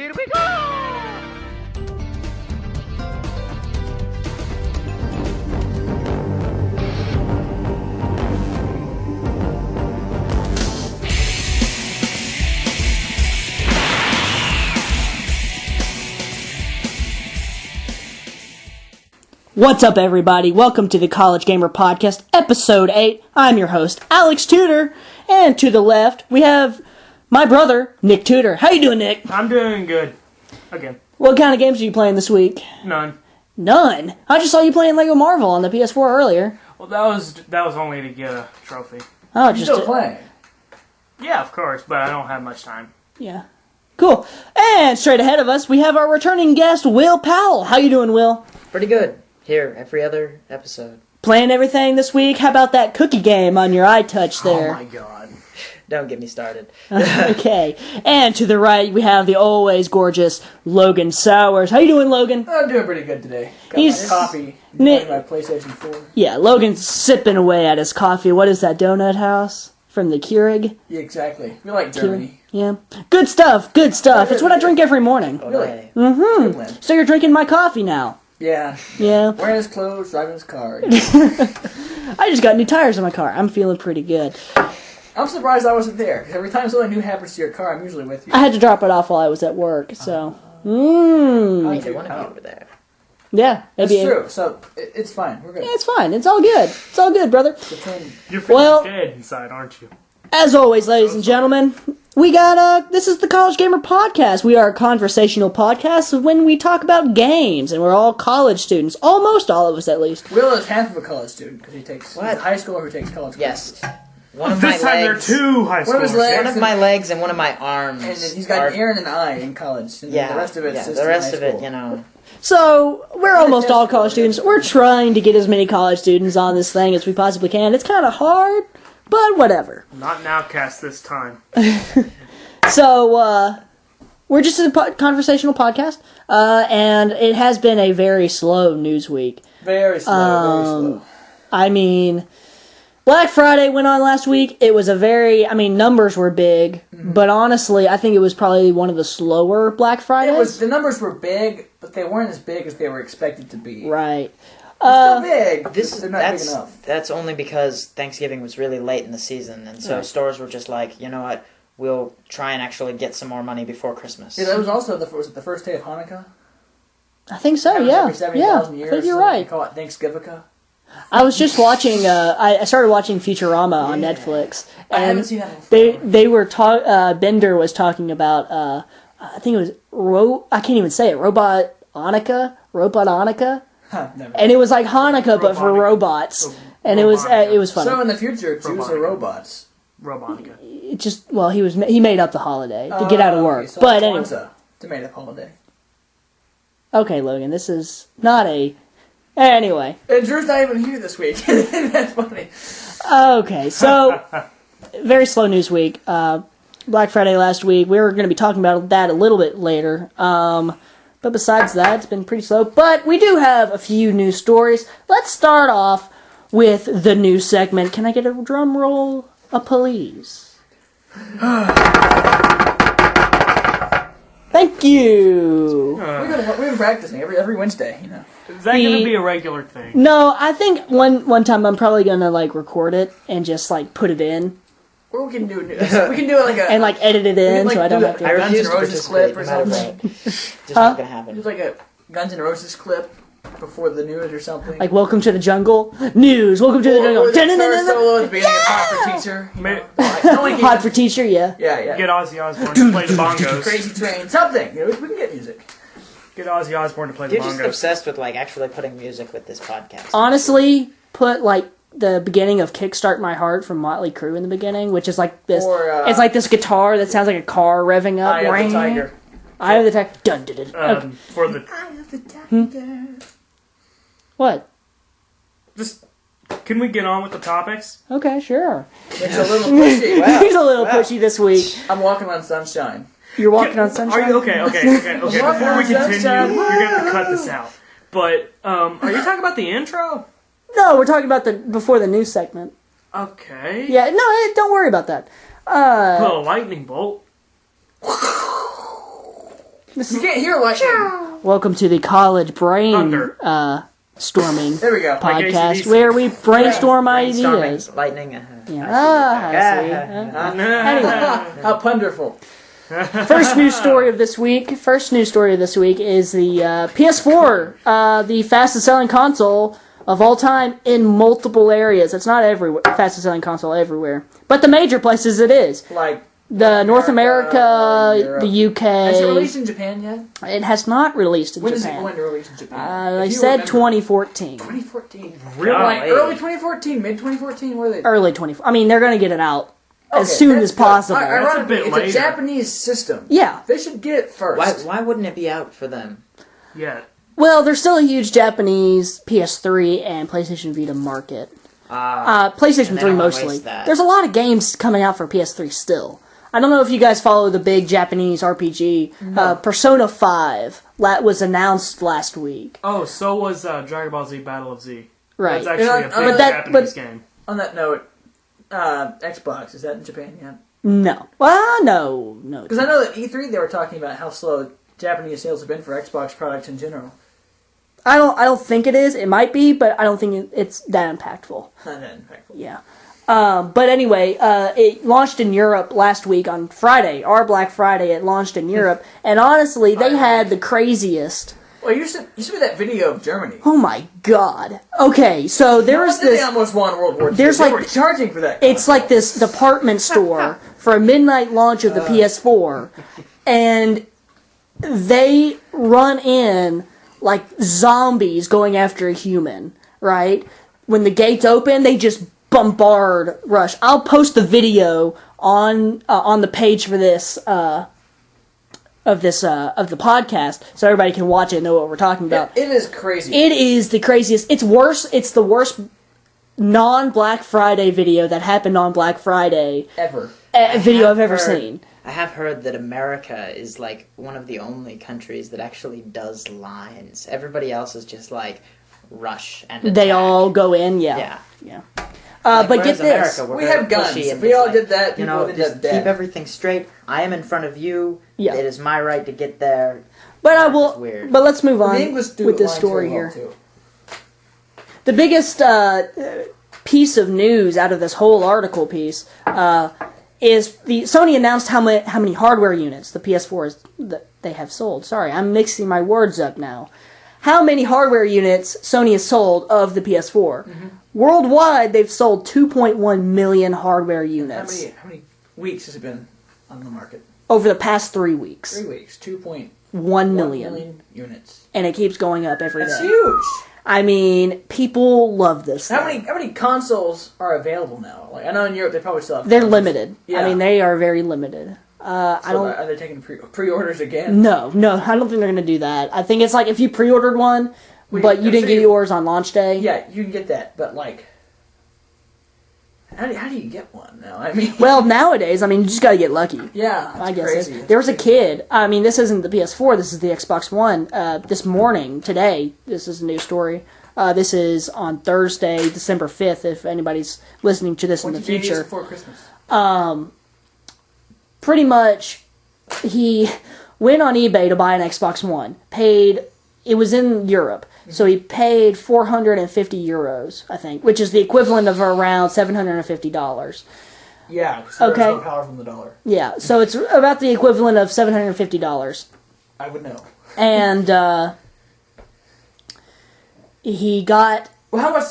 Here we go! What's up, everybody? Welcome to the College Gamer Podcast, Episode 8. I'm your host, Alex Tudor, and to the left, we have my brother, Nick Tudor. How you doing, Nick? I'm doing good. Again. What kind of games are you playing this week? None. None? I just saw you playing Lego Marvel on the PS4 earlier. Well, that was only to get a trophy. Oh, You're still playing? Yeah, of course, but I don't have much time. Yeah. Cool. And straight ahead of us, we have our returning guest, Will Powell. How you doing, Will? Pretty good. Here, every other episode. Playing everything this week? How about that cookie game on your iTouch there? Oh my god. Don't get me started. Okay. And to the right, we have the always gorgeous Logan Sowers. How you doing, Logan? I'm doing pretty good today. Got He's- my coffee, Nick- playing my PlayStation 4. Yeah, Logan's sipping away at his coffee. What is that, Donut House? From the Keurig? Yeah, exactly. We like Germany. Yeah. Good stuff, good stuff. It's what I drink every morning. Okay. Finland. So you're drinking my coffee now. Yeah. Yeah. Wearing his clothes, driving his car. I just got new tires on my car. I'm feeling pretty good. I'm surprised I wasn't there, because every time something new happens to your car, I'm usually with you. I had to drop it off while I was at work, so... Neither one of you over there. Yeah. That's maybe true, so it's fine. We're good. Yeah, it's fine. It's all good. It's all good, brother. Between- You're feeling Well- dead inside, aren't you? As always, ladies and gentlemen, we got, this is the College Gamer Podcast. We are a conversational podcast when we talk about games, and we're all college students. Almost all of us, at least. Will is half of a college student, because he's What? a high schooler who takes college Yes. classes. One of This my time legs. there are two high One of his schoolers. legs- One of my legs and one of my arms. And then he's got are, an ear and an eye in college, and Yeah. the rest of it's just the rest in of high it, school. you know. So, we're almost all college students. We're trying to get as many college students on this thing as we possibly can. It's kind of hard, but whatever. Not an outcast this time. So, we're just a conversational podcast, and it has been a very slow news week. Very slow, very slow. I mean, Black Friday went on last week. It was numbers were big, but honestly, I think it was probably one of the slower Black Fridays. The numbers were big, but they weren't as big as they were expected to be. Right. They're still big. They're not big That's enough. that's only because Thanksgiving was really late in the season, and so Right. stores were just like, you know what, we'll try and actually get some more money before Christmas. Yeah, that was also the first day of Hanukkah. I think so, Happens yeah. every 70,000 Yeah, years, I think you're so They right. call it Thanksgiving. I was just watching, I started watching Futurama on Netflix. I And haven't seen that before. they were Bender was talking about, I think it was, I can't even say it, Robotonica? Never. And it was like Hanukkah, but for Robotic. robots. Oh, And it was Robotica. funny. So in the future, Jews are Robotica. robots. Robotica. It just, well, he made up the holiday to get out of work. Okay, so But it's anyway. Kwanzaa, to make up holiday. Okay, Logan, this is not a... Anyway. And Drew's not even here this week. That's funny. Okay, so, very slow news week. Black Friday last week. We were going to be talking about that a little bit later. But besides that, it's been pretty slow. But we do have a few news stories. Let's start off with the news segment. Can I get a drum roll, please? Thank you. We've been practicing every Wednesday, you know. Is that going to be a regular thing? No, I think one time I'm probably gonna record it and just put it in Or we can do it like a... and edit it in can, so I don't do have a- I to. Guns refuse N' to Roses participate, clip or no matter something. what. Just not gonna happen. Just like a Guns N' Roses clip before the news or something. Like Welcome to the Jungle news. Welcome to the Or jungle. the first Dun-dun-dun-dun. solo at the beginning of Hot for Teacher. You know? Hot for teacher, yeah. Yeah. Get Ozzy Osbourne to play the bongos. Crazy Train, something. You know, we can get music. Get Ozzy Osbourne to play the You're just bongos. obsessed with actually putting music with this podcast. Honestly, put the beginning of Kickstart My Heart from Motley Crue in the beginning, which is this. Or, it's like this guitar that sounds like a car revving up. Eye of the Tiger. Eye of the Tiger. Dun, dun, dun. Okay. For the... Eye of the Tiger. What? Just... Can we get on with the topics? Okay, sure. It's a little pushy. Wow. He's a little pushy this week. I'm walking on sunshine. You're walking on sunshine. Are you okay? Before we continue, Sunshine. you're going to have to cut this out. But, are you talking about the intro? No, we're talking about before the news segment. Okay. Yeah, no, don't worry about that. Put a lightning bolt. You can't hear lightning. Welcome to the College Brain Thunder. Storming There we go. podcast, AC/DC. where we brainstorm ideas. Brainstorming, lightning. Yeah. I see. Anyway, How wonderful. first news story of this week is the PS4, the fastest selling console of all time in multiple areas. It's not everywhere, fastest selling console everywhere, but the major places it is. Like, The North America, Europe. the UK. has it released in Japan yet? It has not released in When is it Japan. going to release in Japan? They If you said remember. 2014. 2014. Really? Like, early 2014, mid 2014. Where are they? Early 20. I mean, they're going to get it out as Okay, soon that's as good. possible. Ironically, bit it's later. a Japanese system. Yeah. They should get it first. Why wouldn't it be out for them? Yeah. Well, there's still a huge Japanese PS3 and PlayStation Vita market. PlayStation And they 3 don't wanna mostly. waste that. There's a lot of games coming out for PS3 still. I don't know if you guys follow the big Japanese RPG. Persona 5 was announced last week. Oh, so was Dragon Ball Z Battle of Z. Right. That's actually a big But Japanese game. On that note, Xbox, is that in Japan yet? No. Well, no. Because I know that E3 they were talking about how slow Japanese sales have been for Xbox products in general. I don't think it is. It might be, but I don't think it's that impactful. Not that impactful. Yeah. But anyway, it launched in Europe last week on Friday. Our Black Friday, it launched in Europe. And honestly, they had the craziest... Well, you sent me that video of Germany. Oh my god. Okay, so there's They this... almost won World War II. there's They like- were charging for that. It's like this department store for a midnight launch of the PS4. And they run in like zombies going after a human, right? When the gates open, they just bombard Rush. I'll post the video on the page for this of the podcast, so everybody can watch it and know what we're talking about. It is crazy. It is the craziest. It's worse. It's the worst non-Black Friday video that happened on Black Friday Ever. video I've ever heard- seen. I have heard that America is like one of the only countries that actually does lines. Everybody else is just like rush and They attack. all go in, Yeah. But Like, get whereas this. America, we're We very have guns. pushy If and we it's all like, did that, you people know, would just end up dead. keep everything straight. I am in front of you. Yeah. It is my right to get there. But I It's will. weird. But let's move on The English do with it this lines story very well, here. too. The biggest piece of news out of this whole article piece is the Sony announced how many hardware units the PS4 that they have sold. Sorry, I'm mixing my words up now. How many hardware units Sony has sold of the PS4? Worldwide, they've sold 2.1 million hardware units How many weeks has it been on the market? over the past 3 weeks. 3 weeks. 2.1 1 million. million units. And it keeps going up every day. That's huge. I mean, people love this How thing. many consoles are available now? Like I know in Europe they probably still have. They're consoles. limited. Yeah. I mean, they are very limited. I So don't. Are they taking pre-orders again? No, I don't think they're going to do that. I think it's like if you pre-ordered one, Well, but you I'm didn't sure get you- yours on launch day. Yeah, you can get that, but like, how do you get one now? I mean, Well, nowadays, I mean, you just got to get lucky. yeah, I it's guess crazy. there was a kid. I mean, this isn't the PS4. This is the Xbox One. This morning, today, this is a new story. This is on Thursday, December 5th. If anybody's listening to this in the What you gave us future, before Christmas. pretty much, he went on eBay to buy an Xbox One. It was in Europe, so he paid 450 euros, I think, which is the equivalent of around $750. Yeah, 'cause Okay. there's no power from the dollar. Yeah, so it's about the equivalent of $750. I would know. And he got Well, how much?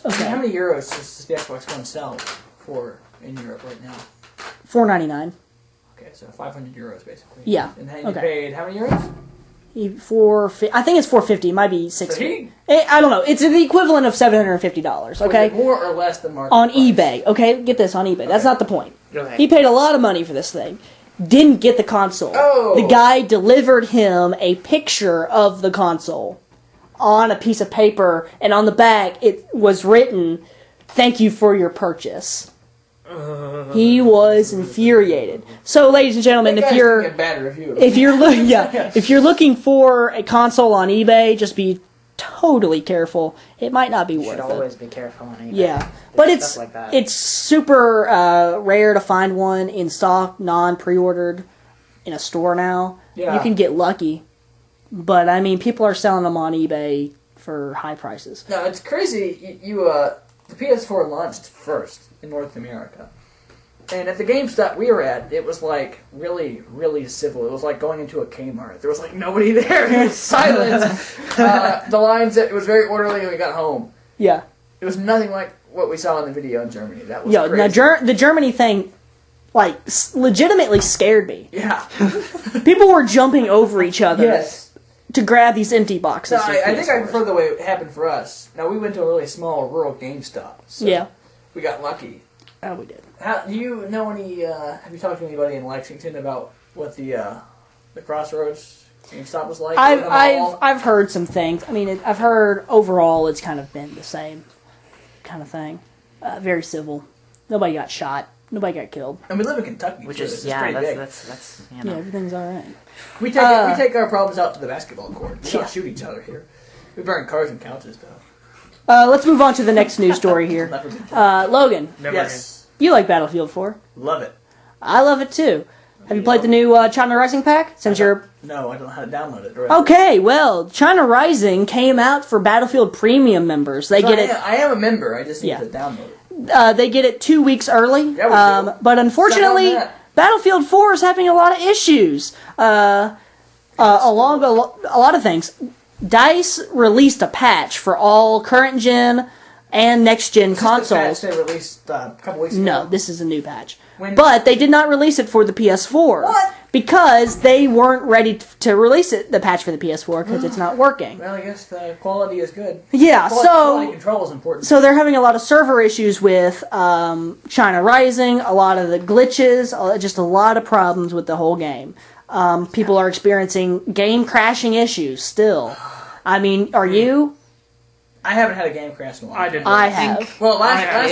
Okay. How many euros does the Xbox One sell for in Europe right now? $499. Okay, so 500 euros basically. Yeah, And then you okay. paid how many euros? I think it's 450. It might be 650. he- I don't know. It's the equivalent of $750. Okay, Was it more or less than market on price? eBay. Okay, get this on eBay. That's Okay. not the point. Okay. He paid a lot of money for this thing. Didn't get the console. Oh. The guy delivered him a picture of the console on a piece of paper, and on the back it was written, "Thank you for your purchase." He was infuriated. So, ladies and gentlemen, That if guy's you're gonna get bad reviews. if you're looking for a console on eBay, just be totally careful. It might not be You worth should it. always be careful on eBay. Yeah, There's but it's stuff like that. it's super rare to find one in stock, non-pre-ordered. in a store now. Yeah. You can get lucky, but I mean, people are selling them on eBay for high prices. No, it's crazy. The PS4 launched first in North America. And at the GameStop we were at, it was like really, really civil. It was like going into a Kmart. There was like nobody there. It was silent. The lines, it was very orderly when we got home. Yeah. It was nothing like what we saw in the video in Germany. That was Yo, crazy. now the Germany thing, like, legitimately scared me. Yeah. People were jumping over each other Yes. to grab these empty boxes. No, of I think I PS4s. prefer the way it happened for us. Now, we went to a really small rural GameStop. So Yeah. we got lucky. Oh, we did. Do you know any, have you talked to anybody in Lexington about what the Crossroads GameStop was like? in the mall? I've heard some things. I mean, I've heard overall it's kind of been the same kind of thing. Very civil. Nobody got shot. Nobody got killed. And we live in Kentucky, Which so is this yeah, pretty big. that's you Yeah, know. everything's all right. We take our problems out to the basketball court. We Yeah. don't shoot each other here. We burn cars and couches, though. Let's move on to the next news story here. Never been- Logan, Never yes, you like Battlefield 4. love it. I love it too. Have you played the new China Rising pack? Since you're No, I don't know how to download it. Or okay, well, China Rising came out for Battlefield Premium members. They So get I am a member. I just need Yeah. to download it. they get it 2 weeks early. Yeah, we do. But unfortunately, Check out that. Battlefield 4 is having a lot of issues. Along a lot of things. DICE released a patch for all current gen and next gen Is this the patch consoles. they released a couple weeks ago. No, this is a new patch. When- But they did not release it for the PS4. What? Because they weren't ready to release it, the patch for the PS4, because it's not working. Well, I guess the quality is good. Yeah, Quality so control is important. so they're having a lot of server issues with China Rising, a lot of the glitches, just a lot of problems with the whole game. People are experiencing game crashing issues still. I mean, are you? I haven't had a game crash in a while. I didn't. I think- have. Well, I have.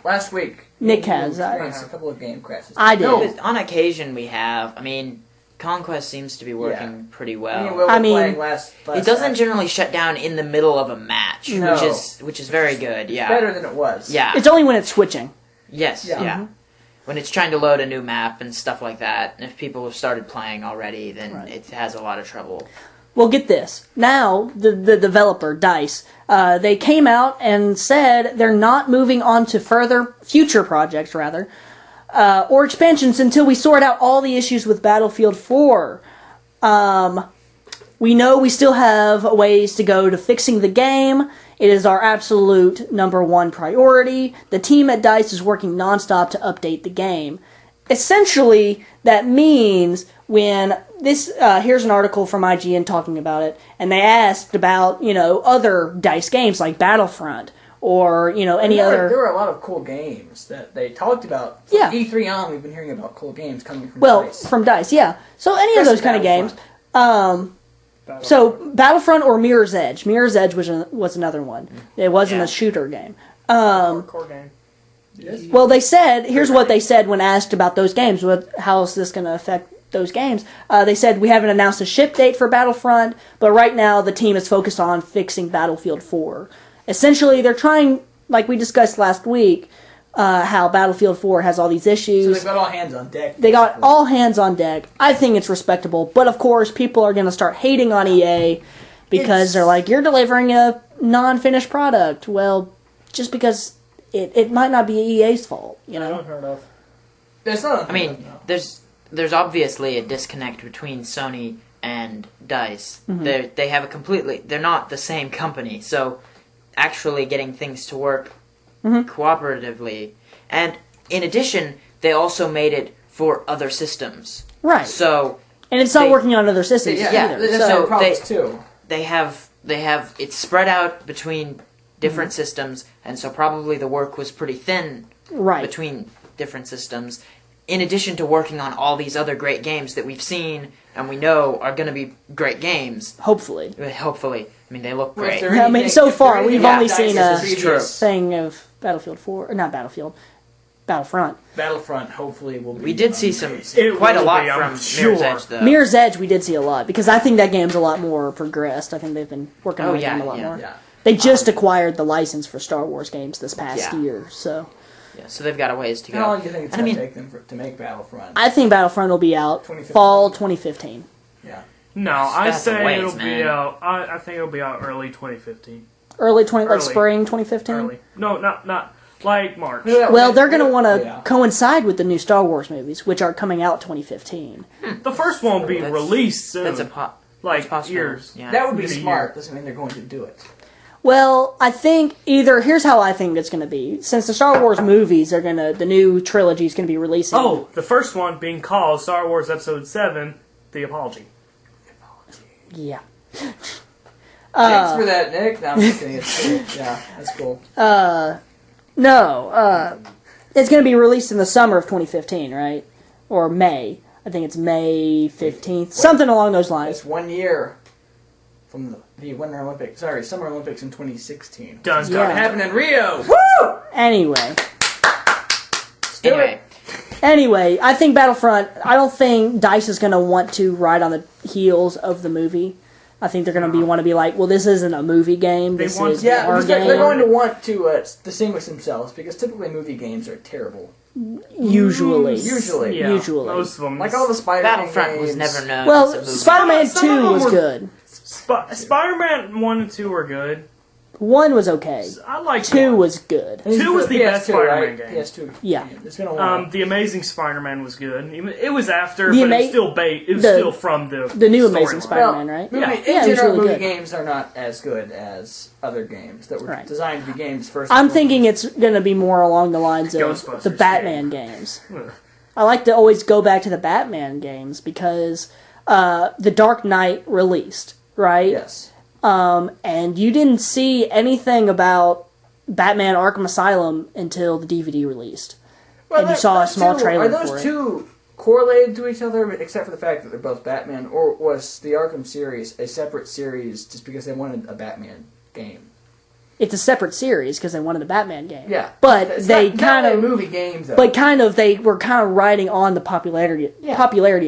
last week, Yeah. Nick you has. experienced a couple of game crashes. I did. No, On occasion we have. I mean, Conquest seems to be working pretty well. me and Will I were mean, playing last It doesn't night. generally shut down in the middle of a match, No. which is very good. Yeah. better than it was. Yeah. It's only when it's switching. Yes. Yeah. Yeah. When it's trying to load a new map and stuff like that, and if people have started playing already, then Right. it has a lot of trouble. Well, get this. Now, the developer, DICE, they came out and said they're not moving on to future projects, rather, or expansions until we sort out all the issues with Battlefield 4. We know we still have ways to go to fixing the game. It is our absolute number one priority. The team at DICE is working nonstop to update the game. Essentially, that means when this, here's an article from IGN talking about it, and they asked about, other DICE games like Battlefront, or, any There other... were a lot of cool games that they talked about. Yeah. E3 on, we've been hearing about cool games coming from Well, DICE. from DICE, yeah. So any of those kind of games. So Battlefront or Mirror's Edge. Mirror's Edge was another one. It wasn't Yeah. a shooter game. Hardcore game. Well, they said, here's what they said when asked about those games. How is this going to affect those games? They said, we haven't announced a ship date for Battlefront, but right now the team is focused on fixing Battlefield 4. Essentially, they're trying, like we discussed last week, how Battlefield 4 has all these So issues. they've got all hands on deck. They got all hands on deck. I think it's respectable, but of course, people are going to start hating on EA because they're like, you're delivering a non-finished product. Well, just because it might not be EA's fault, I don't heard of. It's not. I mean, there's obviously a disconnect between Sony and DICE. Mm-hmm. They have a completely. They're not the same company, so actually getting things to work Mm-hmm. cooperatively, and in addition, they also made it for other systems. Right. So And it's not they- working on other systems yeah, yeah, either. there's So, some problems they- too. they have it's spread out between different Mm-hmm. systems, and so probably the work was pretty thin right. between different systems, in addition to working on all these other great games that we've seen and we know are going to be great games. Hopefully. Hopefully. I mean, they look Well, if great. they're I mean, anything- so if far, they're anything we've like only DICE seen is a the previous thing of Battlefield 4, or not Battlefield, Battlefront. Battlefront hopefully will be. We did see some It quite a will lot be, I'm from sure. Mirror's Edge, though. Mirror's Edge, we did see a lot, because I think that game's a lot more progressed. I think they've been working Oh, on the yeah, game a lot yeah. more. Yeah. They just acquired the license for Star Wars games this past Yeah. year, so Yeah, so they've got a ways to go. How long do you think it's And I going to mean- take them to make Battlefront? I think Battlefront will be out 2015. fall 2015. Yeah. No, I That's a say ways, it'll be man. out. I think it'll be out early 2015. Early 20, like Early. spring 2015. Early. No, not like March. Yeah, Well, they're going to want to yeah. coincide with the new Star Wars movies, which are coming out 2015. The first one will be That's- released soon. That's like possible. years. Yeah. That would be Maybe a smart. year. Doesn't mean they're going to do it. Well, I think here's how I think it's going to be. Since the Star Wars movies the new trilogy is going to be releasing. Oh, the first one being called Star Wars Episode 7, The Apology. Yeah. Thanks for that, Nick. No, I'm just kidding. It's cool. Yeah, that's cool. No, it's going to be released in the summer of 2015, right? Or May. I think it's May 15th. Something along those lines. It's 1 year from the Winter Olympics. Sorry, Summer Olympics in 2016. Dun, Yeah. It happened in Rio. Anyway. do Anyway, I think Battlefront, I don't think DICE is going to want to ride on the heels of the movie. I think they're going to want to be like, well, this isn't a movie game. They This want- is Yeah, our because they're game. going to want to distinguish themselves because typically movie games are terrible. Usually. Usually. Yeah, Usually. most of them. Like all the Spider-Man Battlefront games. was never known as a Well, movie. Spider-Man Some of 2 them was were- good. Spider-Man 1 and 2 were good. 1 was okay. I like 2 1. was good. And Two was the best PS2, Spider-Man right? game. PS2. Yeah. It's been a while. The Amazing Spider-Man was good. It was after, The but it was Ama- still It was the- still from The new Amazing storyline. Spider-Man, right? Movie, Yeah. in Yeah, it was general, really movie good. games are not as good as other games that were Right. designed to be games first. I'm thinking it's going to be more along the lines of Ghostbusters the Batman game. games. Ugh. I like to always go back to the Batman games because The Dark Knight released, right? Yes. And you didn't see anything about Batman Arkham Asylum until the DVD released. And you saw a small trailer Are those for it. two correlated to each other, except for the fact that they're both Batman, or was the Arkham series a separate series just because they wanted a Batman game? It's a separate series because they wanted a Batman game. Yeah, But it's they not kind really of... movie games though. But they were kind of riding on the popularity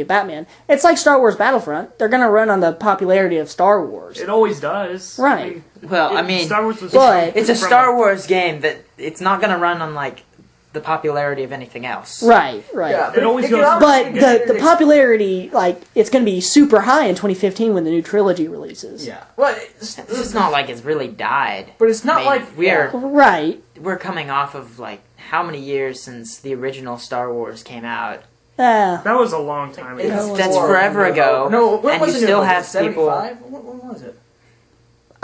of Batman. It's like Star Wars Battlefront. They're going to run on the popularity of Star Wars. It always does. Right. Well, I mean, Star Wars was but- it's a from Star Wars game that it's not going to run on like the popularity of anything else. Right. yeah, It always can goes- obviously But get- the popularity, like, it's going to be super high in 2015 when the new trilogy releases. Yeah, well, It's not like it's really died. but it's not I mean, like Right. We're coming off of like how many years since the original Star Wars came out? Yeah. That was a long time ago. It's- That's War, forever New ago. Hope. No, when and was you it? New still Hope? have people. 75? When was it?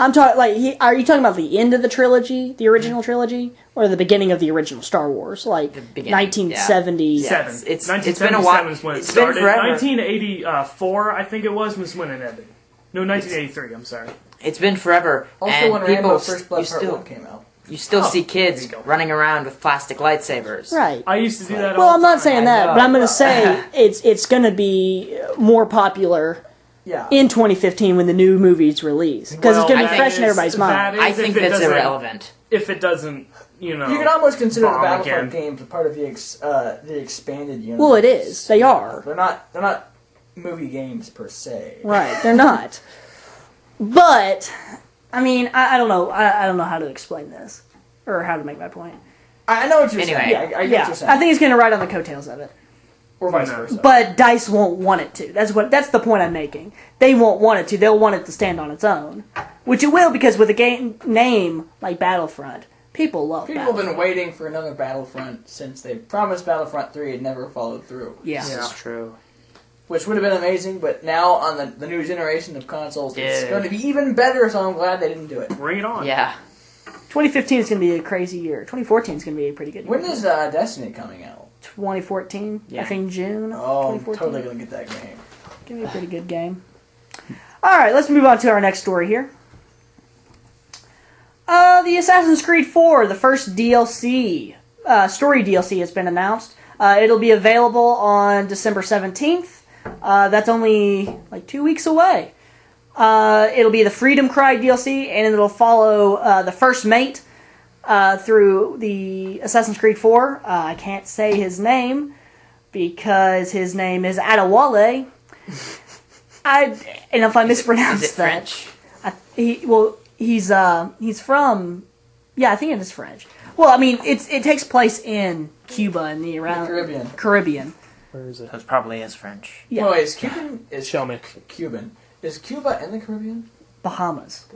I'm talking, like, are you talking about the end of the trilogy, the original trilogy, or the beginning of the original Star Wars? Like, The beginning, 1970. yeah. Seven. It's 1977 been a while. is when it It's been started. forever. 1984, I think it was when it ended. No, 1983. I'm sorry. It's been forever, Also, and when people Rambo First Blood you Part still 1 came out. you still Oh, see kids there you go. running around with plastic lightsabers. Right. I used to do that. Well, all I'm the not time. saying I that, know. but I'm going to say it's going to be more popular Yeah. in 2015 when the new movies release. Because Well, it's going to I be think fresh in everybody's mind. I think that's irrelevant. If it doesn't, You can almost consider the bomb Battlefront again. games a part of the expanded universe. Well, it is. They are. They're not movie games per se. Right. They're not. But, I mean, I don't know. I don't know how to explain this. Or how to make my point. I know what you're Anyway. saying. I get what you're saying. I think it's going to ride on the coattails of it. or vice No. versa. But DICE won't want it to. That's the point I'm making. They won't want it to. They'll want it to stand on its own. Which it will, because with a game name like Battlefront, people love People have Battlefront. been waiting for another Battlefront since they promised Battlefront 3 and never followed through. Yeah. This is true. Which would have been amazing, but now on the new generation of consoles, it's Yeah. going to be even better, so I'm glad they didn't do it. Bring it on. Yeah. 2015 is going to be a crazy year. 2014 is going to be a pretty good year. When is Destiny coming out? 2014? Yeah. I think June. Oh, I'm 2014. totally going to get that game. Give me a pretty good game. All right, let's move on to our next story here. The Assassin's Creed 4, the first DLC, story DLC has been announced. It'll be available on December 17th. That's only like 2 weeks away. It'll be the Freedom Cry DLC, and it'll follow the First Mate through the Assassin's Creed 4. I can't say his name because his name is Adewale. And if I mispronounce Is it that, French? he's from, yeah, I think it is French. Well, I mean, it takes place in Cuba and the around Caribbean. Caribbean. Where is it? So it probably is French. Yeah. No, is Cuban is Show me. Cuban. Is Cuba in the Caribbean? Bahamas.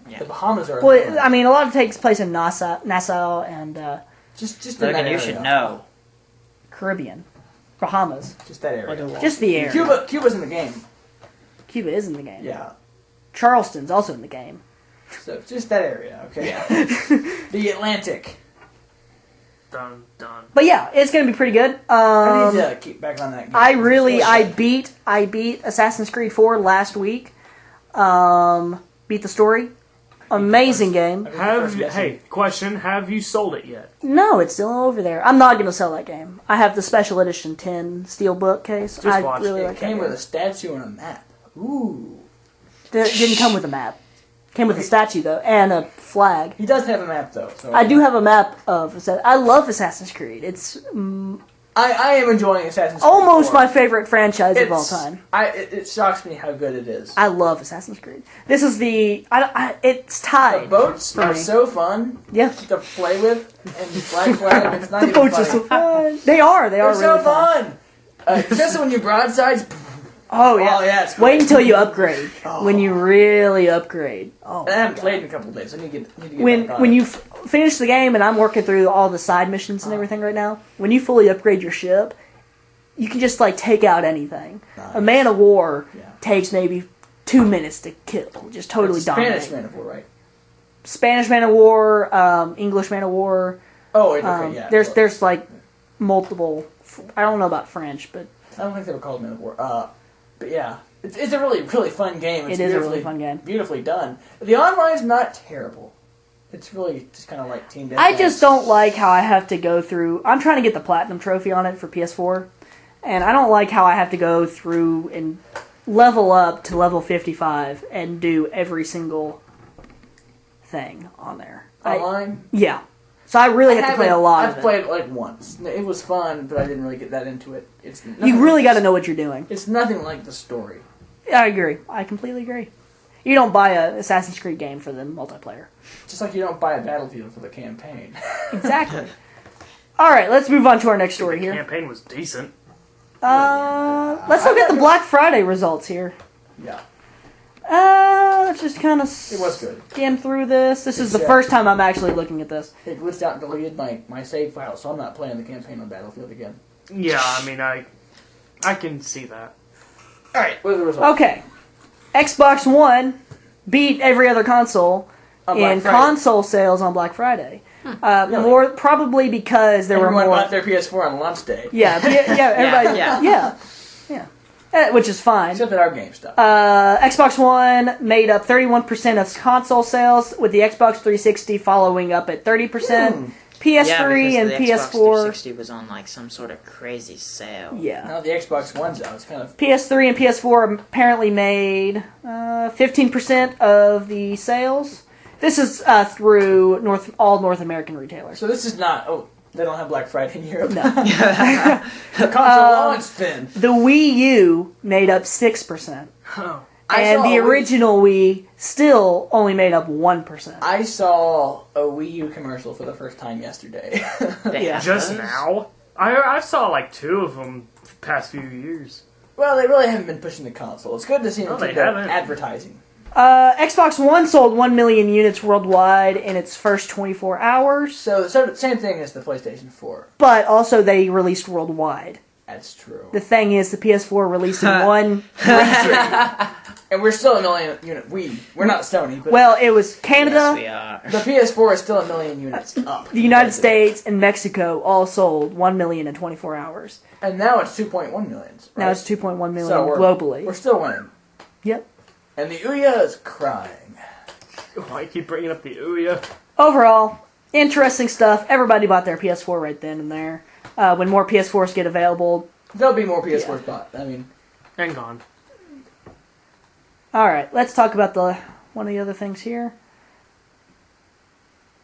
Yeah. The Bahamas are. Well, I mean, a lot of it takes place in Nassau and just in that Logan, area. you should know. Caribbean. Bahamas. Just that area. Just the area. Cuba's in the game. Cuba is in the game. Yeah. Charleston's also in the game. So just that area, okay? The Atlantic. Dun dun. But yeah, it's gonna be pretty good. I need to keep back on that game. I beat Assassin's Creed 4 last week. Beat the story. Amazing game. Hey, question: have you sold it yet? No, it's still over there. I'm not gonna sell that game. I have the special edition 10 steelbook case. Just I watch really It like came that with game. a statue and a map. Ooh. It didn't come with a map. Came with a statue though and a flag. He does have a map though. So I do have a map of. I love Assassin's Creed. It's I am enjoying Assassin's Creed almost 4. my favorite franchise of all It's- time. It shocks me how good it is. I love Assassin's Creed. This is the. It's The tied. boats for are me. so fun Yeah. to play with, and flag. It's not The even boats are funny. so fun. They are. They are They're really so fun. fun. Especially when you broadsides. Oh yeah. Oh, yeah, it's Wait great. until you upgrade. Oh. When you really upgrade. Oh. I haven't played in a couple of days. I need to get back When on when it. you finish the game, and I'm working through all the side missions and everything right now. When you fully upgrade your ship, you can just like take out anything. Nice. A man of war Yeah. takes maybe 2 minutes to kill. Just totally It's a dominate. Spanish man of war, right? Spanish man of war, English man of war. Oh, wait, okay, yeah. There's like multiple. I don't know about French, but I don't think they were called men of war. But yeah, it's a really fun game. It's It is a beautifully- really fun game. Beautifully done. The online's not terrible. It's really just kind of like team deathmatch. I just don't like how I have to go through. I'm trying to get the platinum trophy on it for PS4, and I don't like how I have to go through and level up to level 55 and do every single thing on there. Online. Yeah. So I really have to play a lot I've of it. played it like once. It was fun, but I didn't really get that into it. It's You nothing- really got to know what you're doing. It's nothing like the story. I agree. I completely agree. You don't buy a Assassin's Creed game for the multiplayer. Just like you don't buy a Battlefield for the campaign. Exactly. All right, let's move on to our next story The here. campaign was decent. Let's look at the Black Friday results here. Yeah, Let's just kind of it was good. skim through this. This is the Yeah. first time I'm actually looking at this. It glitched out and deleted my save file, so I'm not playing the campaign on Battlefield again. Yeah, I mean, I can see that. All right, what are the results? Okay, Xbox One beat every other console On Black in Friday. console sales on Black Friday. Really? More probably because there Everyone were more. bought their PS4 on launch day. Yeah, everybody. Yeah. Yeah. Which is fine. Except at our GameStop. Xbox One made up 31% of console sales, with the Xbox 360 following up at 30%. PS3 yeah, and because the Xbox PS4. 360 was on like some sort of crazy sale. Yeah. Now the Xbox One's out. It's kind of PS3 and PS4 apparently made 15% of the sales. This is through all North American retailers. so. This is not. Oh, they don't have Black Friday in Europe. No. The console launched then. The Wii U made up 6%. Oh. And the original Wii still only made up 1%. I saw a Wii U commercial for the first time yesterday. Yeah. Just now? I saw like 2 of them the past few years. Well, they really haven't been pushing the console. It's good to see them No, they keep their haven't. advertising. Xbox One sold 1 million units worldwide in its first 24 hours, So same thing as the PlayStation 4. but also they released worldwide. That's true. The thing is, the PS4 released in one region. And we're still a million unit. We're not Sony, but Well, it was Yes, Canada, we are. the PS4 is still a million units up. the United States, and Mexico all sold 1 million in 24 hours. And now it's 2.1 millions. Right? Now it's 2.1 million So we're globally. still winning. Yep. And the Ouya is crying. Why you keep bringing up the Ouya? Overall, interesting stuff. Everybody bought their PS4 right then and there. When more PS4s get available. There'll be more PS4s bought. I mean, And gone. All right, let's talk about one of the other things here.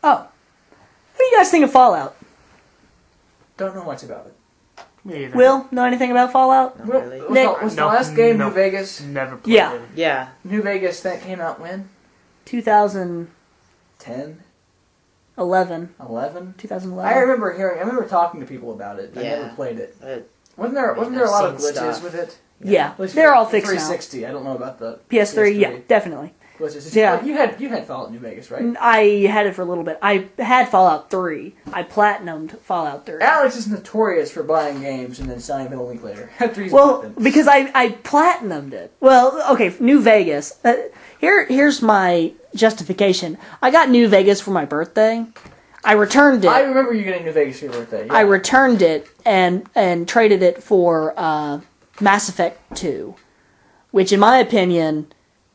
Oh, what do you guys think of Fallout? don't know much about it. Me either. Will, know anything about Fallout? Not Well, really. was the last game No. New Vegas? Never played Yeah. it. Yeah. New Vegas that came out when? 2000. 10? 11. 11? 2011. I remember talking to people about it. I Yeah. never played it. Uh, Wasn't there I've a lot of seen glitches stuff. with it? Yeah, At least they're for all fixed now. 360. I don't know about the PS3, yeah, PS3 definitely. glitches. Yeah. You had Fallout New Vegas, right? I had it for a little bit. I had Fallout 3. I platinumed Fallout 3. Alex is notorious for buying games and then selling them a week later after he's Well, bought them. because I platinumed it. Well, okay, New Vegas. Here's my justification. I got New Vegas for my birthday. I returned it. I remember you getting New Vegas for your birthday. Yeah. I returned it and traded it for Mass Effect 2, which in my opinion,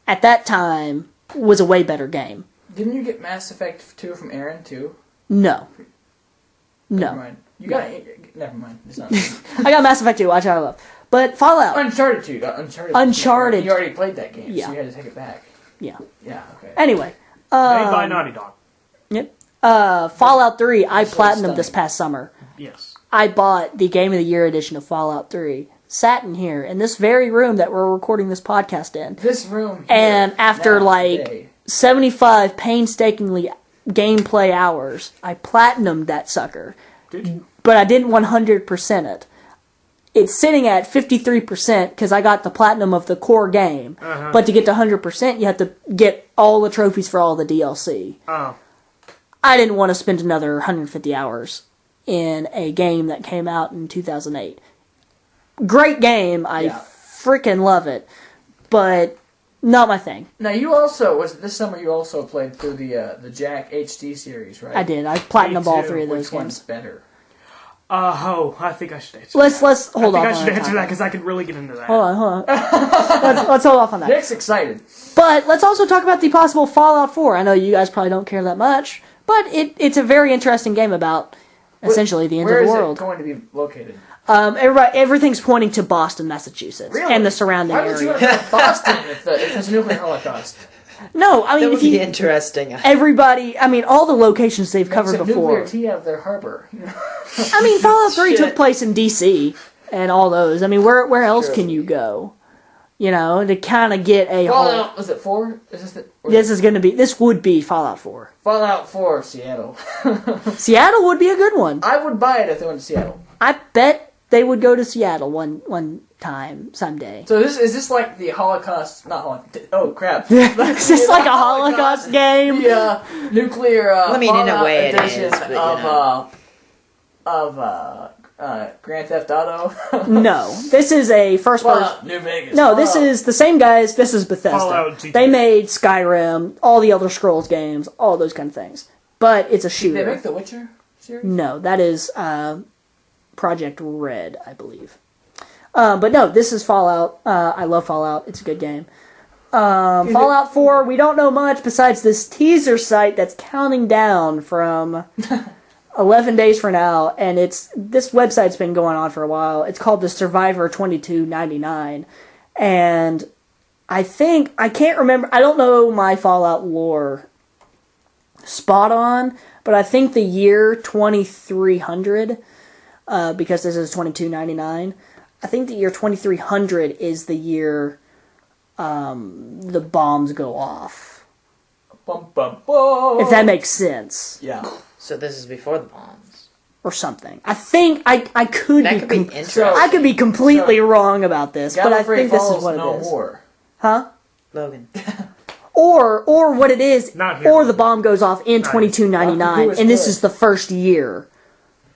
at that time, was a way better game. Didn't you get Mass Effect 2 from Aaron too? No. Never No. mind. You got never mind. It's not. I got Mass Effect 2, which I love. But Fallout, Uncharted 2. You got Uncharted. Uncharted. You already played that game, Yeah. so you had to take it back. yeah. Yeah. Okay. Anyway, Made by Naughty Dog. yep. Fallout 3, I So platinumed this stunning. past summer. Yes. I bought the Game of the Year edition of Fallout 3. Sat in here, in this very room that we're recording this podcast in. This room. Here, And after, now, like, today, 75 painstakingly gameplay hours, I platinumed that sucker. Did you? But I didn't 100% it. It's sitting at 53% because I got the platinum of the core game. Uh-huh. But to get to 100%, you have to get all the trophies for all the DLC. Oh. I didn't want to spend another 150 hours in a game that came out in 2008. Great game. I Yeah. freaking love it. But not my thing. Now you also this summer. You also played through the Jack HD series, right? I did. I platinumed all too. 3 of those Which one's games. better? I think I should answer. Let's hold I off think I on should that answer that topic. because I could really get into that. Hold on. let's hold off on that. Nick's excited. But let's also talk about the possible Fallout 4. I know you guys probably don't care that much, but it's a very interesting game about essentially the end Where of the is world. it going to be located? Everything's pointing to Boston, Massachusetts, Really? and the surrounding Why would you area. want to go to Boston if there's a nuclear holocaust? No, I That mean would if you be interesting. everybody, I mean all the locations they've covered Some before. nuclear tea out of their harbor. I mean Fallout 3 Shit. took place in DC and all those. I mean where else True. can you go? You know, to kind of get a whole. Fallout, was it 4? This would be Fallout 4. Fallout 4, Seattle. Seattle would be a good one. I would buy it if they went to Seattle. I bet they would go to Seattle one time someday. So is this like the Holocaust? Not Holocaust. Oh crap! Is this like a Holocaust game? The nuclear. I mean, in a Fallout way it edition is, but, you know. of Grand Theft Auto. No, this is a first person. Fallout New Vegas. No, this Fallout. is the same guys. This is Bethesda. Fallout GTA. They made Skyrim, all the Elder Scrolls games, all those kind of things. But it's a Did they shooter. make the Witcher series? No, that is Project Red, I believe. But no, this is Fallout. I love Fallout. It's a good game. Fallout 4, we don't know much besides this teaser site that's counting down from 11 days from now, and this website's been going on for a while. It's called the Survivor 2299, and I can't remember, I don't know my Fallout lore spot on, but I think the year 2300, because this is 2299, I think the year 2300 is the year the bombs go off. Bum, bum, bum. If that makes sense. Yeah. So this is before the bombs. Or something. I think I could That be could be interesting. I could be completely wrong about this, but I Gallifrey think this is Falls what no it is. more. Huh? Logan. Or what it is, Not here. or the bomb goes off in Nice. 2299, Who is and this good? is the first year.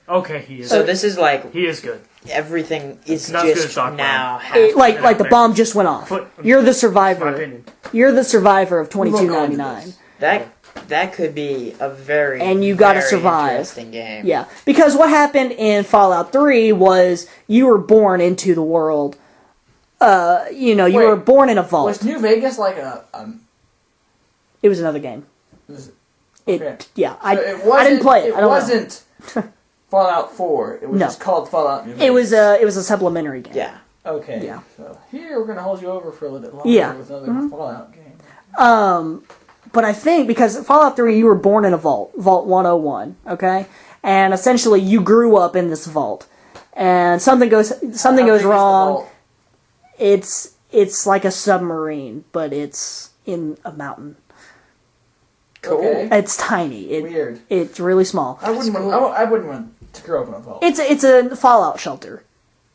Okay, he is. So this is like He is good. everything is Not as good as just Doc now Brown. happening. Like the bomb just went off. But- You're the My survivor. opinion. You're the survivor of We won't go into 2299. this. That could be a very And you gotta very survive. interesting game. Yeah, because what happened in Fallout 3 was you were born into the world. You Wait, were born in a vault. Was New Vegas like a? It was another game. Was, It, okay. yeah, So I it wasn't, didn't play it. I don't know. wasn't Fallout 4. It was No. just called Fallout New Vegas. It was a supplementary game. Yeah. Okay. Yeah. So here we're gonna hold you over for a little bit longer Yeah. with another Fallout game. But I think because Fallout 3, you were born in a vault, Vault 101, okay, and essentially you grew up in this vault, and something goes How big is the wrong. vault? It's like a submarine, but it's in a mountain. Cool. Okay. It's tiny. Weird. It's really small. I wouldn't That's want. cool. I wouldn't want to grow up in a vault. It's a fallout shelter,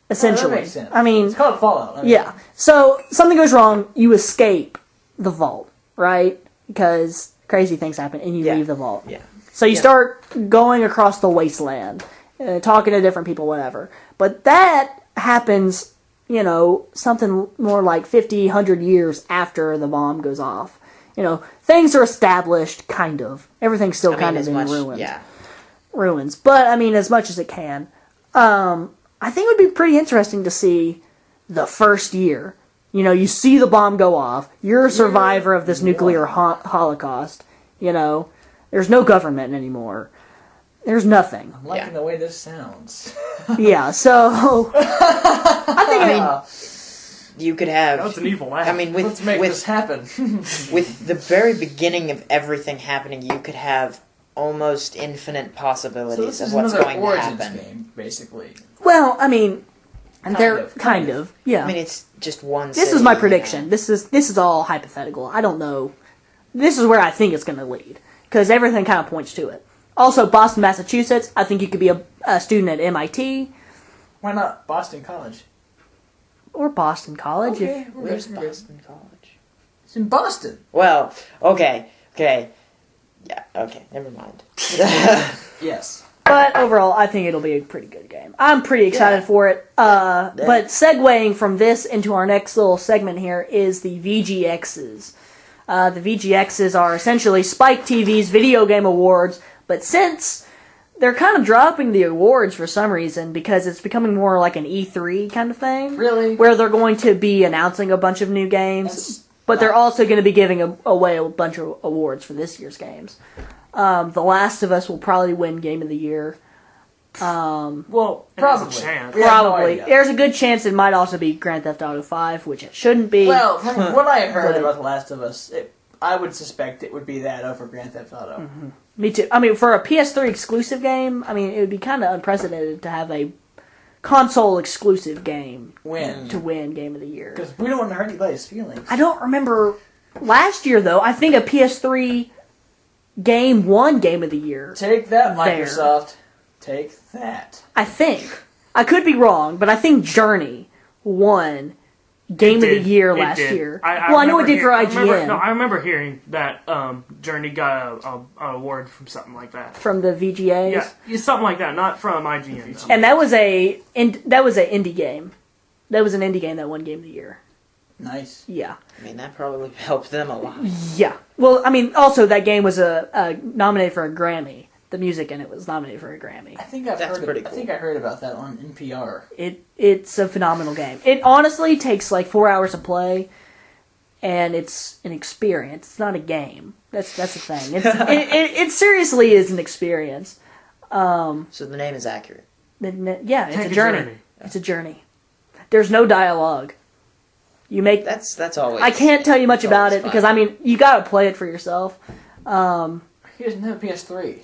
essentially. That makes sense. I mean, it's called Fallout. I mean, yeah. So something goes wrong, you escape the vault, right? Because crazy things happen, and you Yeah. leave the vault. Yeah. So you start going across the wasteland, talking to different people, whatever. But that happens, something more like 50, 100 years after the bomb goes off. Things are established, kind of. Everything's still kind of in ruins. Yeah. Ruins. But, I mean, as much as it can. I think it would be pretty interesting to see the first year. You see the bomb go off. You're a survivor of this nuclear holocaust. There's no government anymore. There's nothing. I'm liking the way this sounds. Yeah, so I think You could have. That's an evil laugh. I mean, Let's make this happen. with the very beginning of everything happening, you could have almost infinite So possibilities this of is what's another going to Origins happen. game, basically. well, I mean, Kind kind of. of, yeah. I mean, it's just one. This is my prediction. This is all hypothetical. I don't know. This is where I think it's going to lead because everything kind of points to it. Also, Boston, Massachusetts. I think you could be a student at MIT Why not Boston College? or Boston College. Okay, Where's we're good. Boston College? It's in Boston. Well, okay. Yeah, okay, never mind. Yes. But overall, I think it'll be a pretty good game. I'm pretty excited for it. But segueing from this into our next little segment here is the VGXs. The VGXs are essentially Spike TV's video game awards, but since they're kind of dropping the awards for some reason because it's becoming more like an E3 kind of thing. Really? Where they're going to be announcing a bunch of new games, but they're also going to be giving away a bunch of awards for this year's games. The Last of Us will probably win Game of the Year. well, Probably. it has a chance. We have no Probably. idea. There's a good chance it might also be Grand Theft Auto 5, which it shouldn't be. Well, from what I heard But- about The Last of Us, I would suspect it would be that over Grand Theft Auto. Me too. I mean, for a PS3 exclusive game, I mean, it would be kind of unprecedented to have a console exclusive game Win. to win Game of the Year. Because we don't want to hurt anybody's feelings. I don't remember last year though. I think a PS3 game won Game of the Year. Take that, There. Microsoft. Take that. I think. I could be wrong, but I think Journey won Game of the Year It last did. year. I know it did for IGN. I remember hearing that Journey got an award from something like that. From the VGAs. Yeah, something like that, not from IGN. though. And that was an indie game. That was an indie game that won Game of the Year. Nice. Yeah. I mean, that probably helped them a lot. Yeah. Well, I mean, also that game was nominated for a Grammy. The music in it was nominated for a Grammy. I think I've That's heard. pretty I cool. think I heard about that on NPR. It's a phenomenal game. It honestly takes like 4 hours to play, and it's an experience. It's not a game. That's the thing. It seriously is an experience. So the name is accurate. Yeah, it's Take a journey. It's a journey. There's no dialogue. You make. That's always. I can't tell you much that's about always it because fun. I mean you gotta play it for yourself. He doesn't have a PS3.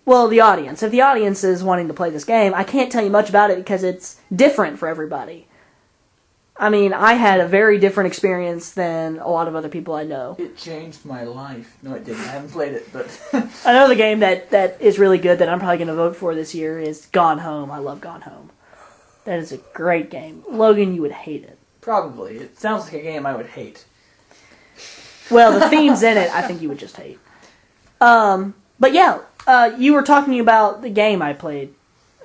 Well, the audience. If the audience is wanting to play this game, I can't tell you much about it because it's different for everybody. I mean, I had a very different experience than a lot of other people I know. It changed my life. No, it didn't. I haven't played it, but Another game that is really good that I'm probably going to vote for this year is Gone Home. I love Gone Home. That is a great game. Logan, you would hate it. probably. It sounds like a game I would hate. Well, the themes in it, I think you would just hate. But yeah, you were talking about the game I played,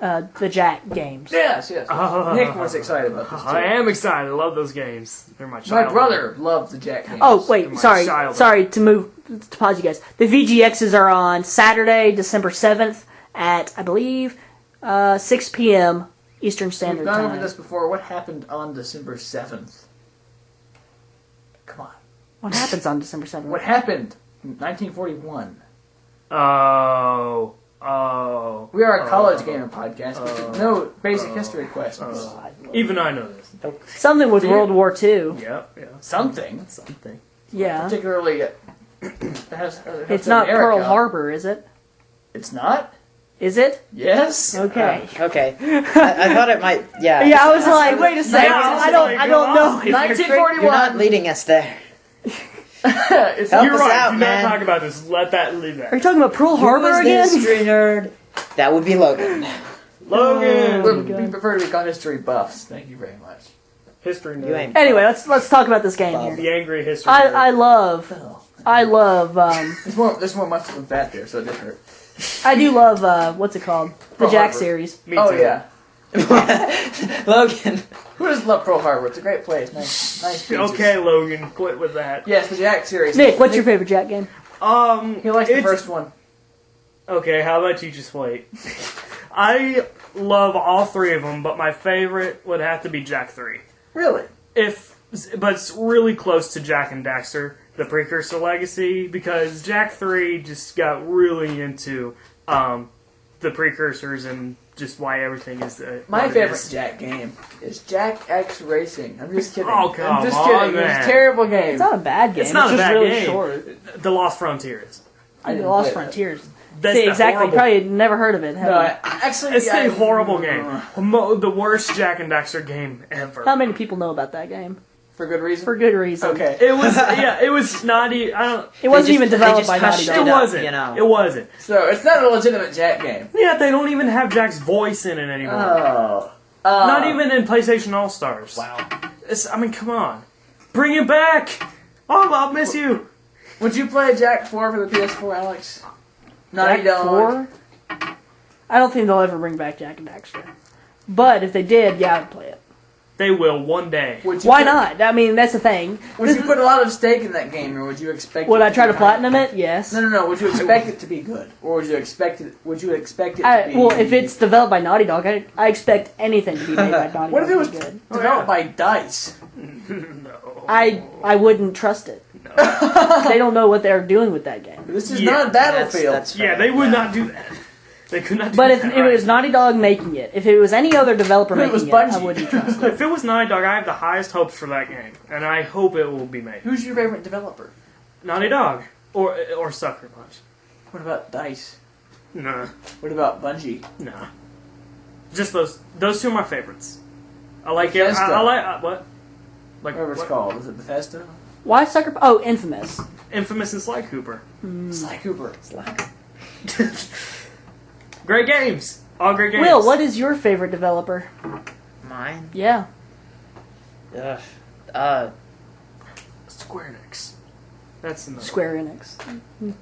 the Jack games. Yes. Nick was excited about this too. I am excited. I love those games. They're my My childhood. brother loved the Jack games. Oh, wait, my sorry. childhood. Sorry to pause you guys. The VGXs are on Saturday, December 7th at, I believe, 6 p.m. Eastern We've Standard gone Time. over this before. What happened on December 7th? Come on. What happens on December 7th? What happened in 1941? Oh. We are a college gamer podcast with no basic history questions. Even I know this. Something with Do you- World War II. Yeah. Something. Something. Yeah. Particularly, has It's to not America. Pearl Harbor, is it? It's not? Is it? Yes? Okay. Okay. I thought it might. Yeah. Yeah, I was like, wait a second. Now it's I don't like, know. oh, if you're 1941. You're not leading us there. It's Help You're us right. out, Do man. not talk about this. Let that leave Are that. you talking about Pearl Who Harbor is the again? history nerd? That would be Logan. Logan. Oh. we prefer to be called history buffs. Thank you very much. History You nerd. ain't. Anyway, let's talk about this game here. The angry history I nerd. love There's more muscle than fat there, so it did hurt. I do love what's it called? The Pearl Jack Harbor. series. Me Oh too. yeah. Logan. Who doesn't love Pearl Harbor? It's a great place. Nice beaches. Okay, Logan, quit with that. Yes, the Jack series. Nick, what's your favorite Jack game? He likes the it's- first one. Okay, how about you just wait? I love all three of them, but my favorite would have to be Jack 3. Really? But it's really close to Jack and Daxter, the precursor legacy, because Jack 3 just got really into the precursors and just why everything is My what it favorite is. Jack game is Jack X Racing. I'm just kidding. Oh, come I'm just on, kidding. man. It's a terrible game. It's not a bad game. It's not a just bad really game. short. The Lost Frontiers. I didn't Lost play that. Frontiers. That's See, the exactly. horrible- Probably never heard of it. have No, you? actually, It's yeah, a horrible game. The worst Jack and Daxter game ever. How many people know about that game? For good reason. For good reason. Okay. It was it was naughty. I don't. It wasn't They even just- developed they by just Naughty hushed Dog. It up, wasn't. you know. It wasn't. So it's not a legitimate Jack game. Yeah, they don't even have Jack's voice in it anymore. Oh. Not even in PlayStation All Stars. Wow. I mean, come on, bring it back. Oh, I'll miss you. Would you play Jack 4 for the PS4, Alex? Naughty Jack Dog. 4? I don't think they'll ever bring back Jack and Daxter. But if they did, yeah, I'd play it. They will one day. Would you Why put- not? I mean, that's the thing. Would you put a lot of stake in that game, or would you expect? Would it I try to be platinum it? Yes. No. Would you expect it to be good, or would you expect it? Would you expect it to be? Well, if it's developed by Naughty Dog, I expect anything to be made by Naughty Dog. what if it was to be good. developed by Dice? No. I wouldn't trust it. They don't know what they're doing with that game. This is Yeah, not Battlefield. That's Yeah, fair. they would not do that. They could not do But if that. it was Naughty Dog making it, if it was any other developer If it was making it, I Bungie. wouldn't trust it. If it was Naughty Dog, I have the highest hopes for that game, and I hope it will be made. Who's your favorite developer? Naughty Dog or Sucker Punch. What about Dice? Nah, What about Bungie? nah. Just those two are my favorites. I like it. Bethesda. I like what? Like Whatever it's what? called. Is it Bethesda? Why Sucker? Oh, Infamous. Infamous and Sly Cooper. Sly Cooper. It's like, Great games. All great games. Will, what is your favorite developer? mine? Yeah. Ugh. Square Enix. That's another. Square Enix.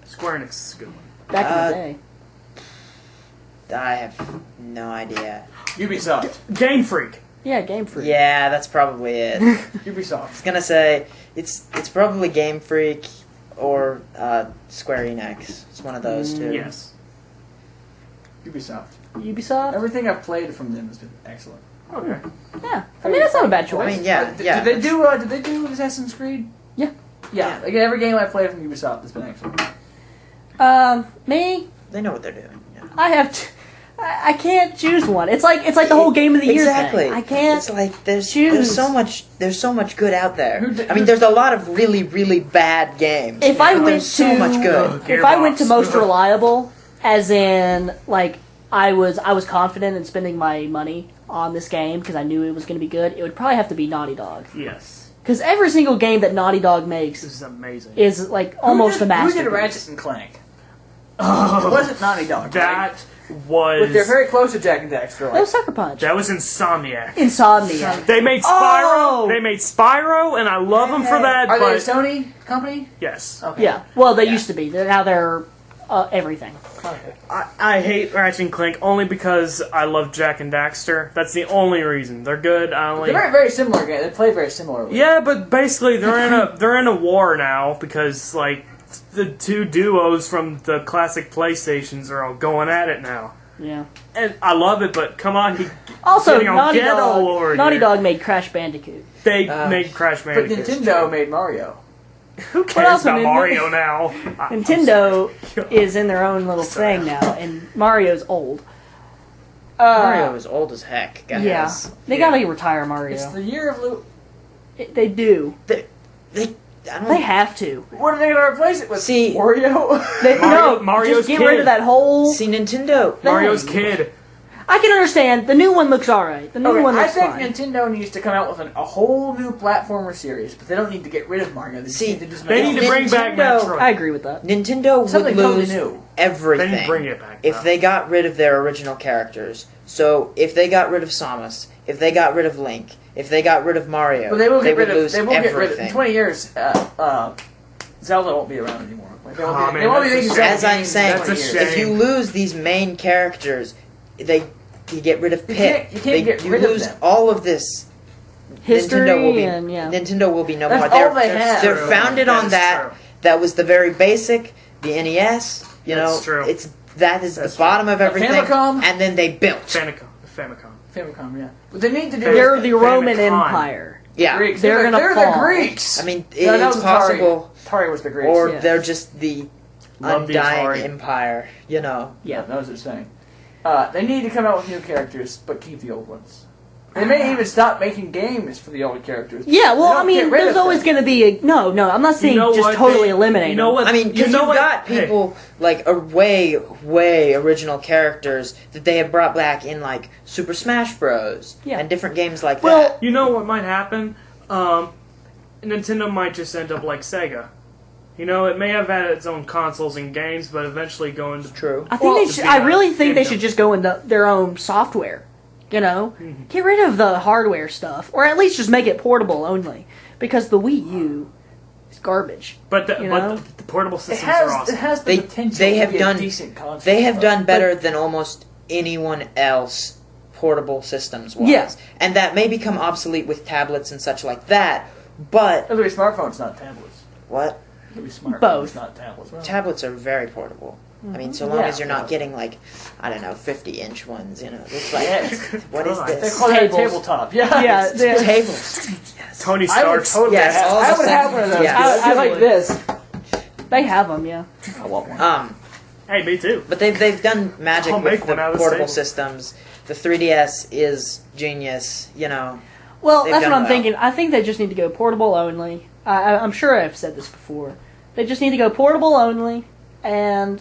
Square Enix is a good one. Back in the Uh, day. I have no idea. Ubisoft. Game Freak. Yeah, Game Freak. Yeah, that's probably it. I Ubisoft. was gonna say it's probably Game Freak or Square Enix. It's one of those two. Yes. Ubisoft. Ubisoft? Everything I've played from them has been excellent. Okay. Yeah. I mean, that's not a bad choice. I mean, yeah, Did, yeah. Did they do Assassin's Creed? Yeah. Yeah. Like every game I've played from Ubisoft has been excellent. Me, They know what they're doing. Yeah. I have I can't choose one. It's like the whole game of the year Exactly. thing. I can't. It's like there's choose. there's so much good out there. Who did- I mean, there's a lot of really bad games. If I but went there's so to- much good. if I went to Gearbox. most reliable, as in like I was confident in spending my money on this game because I knew it was going to be good, it would probably have to be Naughty Dog. Yes. Because every single game that Naughty Dog This makes is amazing. is like almost a Who masterpiece. did Ratchet and Clank? It wasn't Naughty Dog. right? That was But they're very close to Jack and Daxter. No, Like, Sucker Punch. that was Insomniac. Insomnia. They made Spyro. Oh! They made Spyro, and I love them for that. Are they a But Sony company? yes, Okay. Yeah. Well, they used to be. Now they're everything. Okay. I hate Ratchet and Clank only because I love Jack and Daxter. That's the only reason. They're good. I only. They're very similar games. They play very similarly. Yeah, but basically they're in a war now because like the two duos from the classic PlayStations are all going at it now. Yeah. And I love it, but come on, Also, getting all Naughty ghetto Dog. over Naughty here. Dog made Crash Bandicoot. They made Crash But Bandicoot. Nintendo made Mario. Who else cares about did Mario now? Nintendo is in their own little thing now, and Mario's old. Mario is old as heck, guys. Yeah, they gotta retire Mario. It's the year of Lu. They do. They I don't They have to. What are they going to replace it with? See- Wario? They, no, Mario's just get kid. rid of that whole. see Nintendo. Mario's thing. kid. I can understand. The new one looks alright. The new Okay, one I looks think fine. Nintendo needs to come out with a whole new platformer series, but they don't need to get rid of Mario. They just See, need to just They make need to bring back Nintendo- Metroid. I agree with that. Nintendo would something totally lose new. everything They need to bring it back, if though. they got rid of their original characters. So if they got rid of Samus, if they got rid of Link, if they got rid of Mario, But they will get would rid of. lose They will get rid of. everything. In 20 years, Zelda won't be around anymore. Like, they won't Oh, be, man, they won't be that's a making shame. Zelda As I'm games in saying, 20 That's a years. shame. if you lose these main characters, you get rid of Pit. you can't get rid of lose them. all of this. History Nintendo will be and yeah. Nintendo will be no That's more. all they have. They're True. founded That on is that. true. That was the very basic. The NES. You know, That's true. that is That's the bottom of The everything. Famicom? And then they built. Famicom. Famicom, yeah. But they need to do. They're the Roman Famicom. Empire. Yeah. Greeks. They're gonna they're fall. the Greeks. I mean, No, that it's was possible, Atari was the Greeks. or Yeah. they're just the Love the undying Atari. empire. You know. Yeah. that was the thing. They need to come out with new characters, but keep the old ones. They may even stop making games for the old characters. Yeah, well, They don't I mean, get rid there's of always them. going to be a no. I'm not saying know just what? totally eliminate. You know them. what? I mean, You because know you've what? got Hey. people like a way original characters that they have brought back in like Super Smash Bros. Yeah. And different games like Well, that. You know what might happen? Nintendo might just end up like Sega. You know, it may have had its own consoles and games, but eventually go into True. I think Well, they should. to be I honest, really think they Nintendo. should just go into their own software. You know, Mm-hmm. get rid of the hardware stuff, or at least just make it portable only. Because the Wii U is garbage. But the, You but know? the portable It systems has, are awesome. it has the They- potential they have to be done- a decent console. They have though. done better than almost anyone else portable systems wise. Yeah. And that may become obsolete with tablets and such like that, but It'll be smartphones, not tablets. what? It'll be smartphones, Both. not tablets. Well, Tablets are very portable. I mean, so long Yeah. as you're not getting like, I don't know, 50-inch ones, you know. It's like, Yes. what is God. They this? call that a Tables. tabletop. Yeah. Yeah, they- Tables. Tony I would Stark's. totally Yes, have, all I of a would have one of those. sudden, yeah. I like this. They have them, yeah. I want one. Hey, me too. But they've done magic I'll with make the one out of this portable table. systems. The 3DS is genius, you know. Well, They've that's what done I'm well. thinking. I think they just need to go portable only. I'm sure I've said this before. They just need to go portable only, and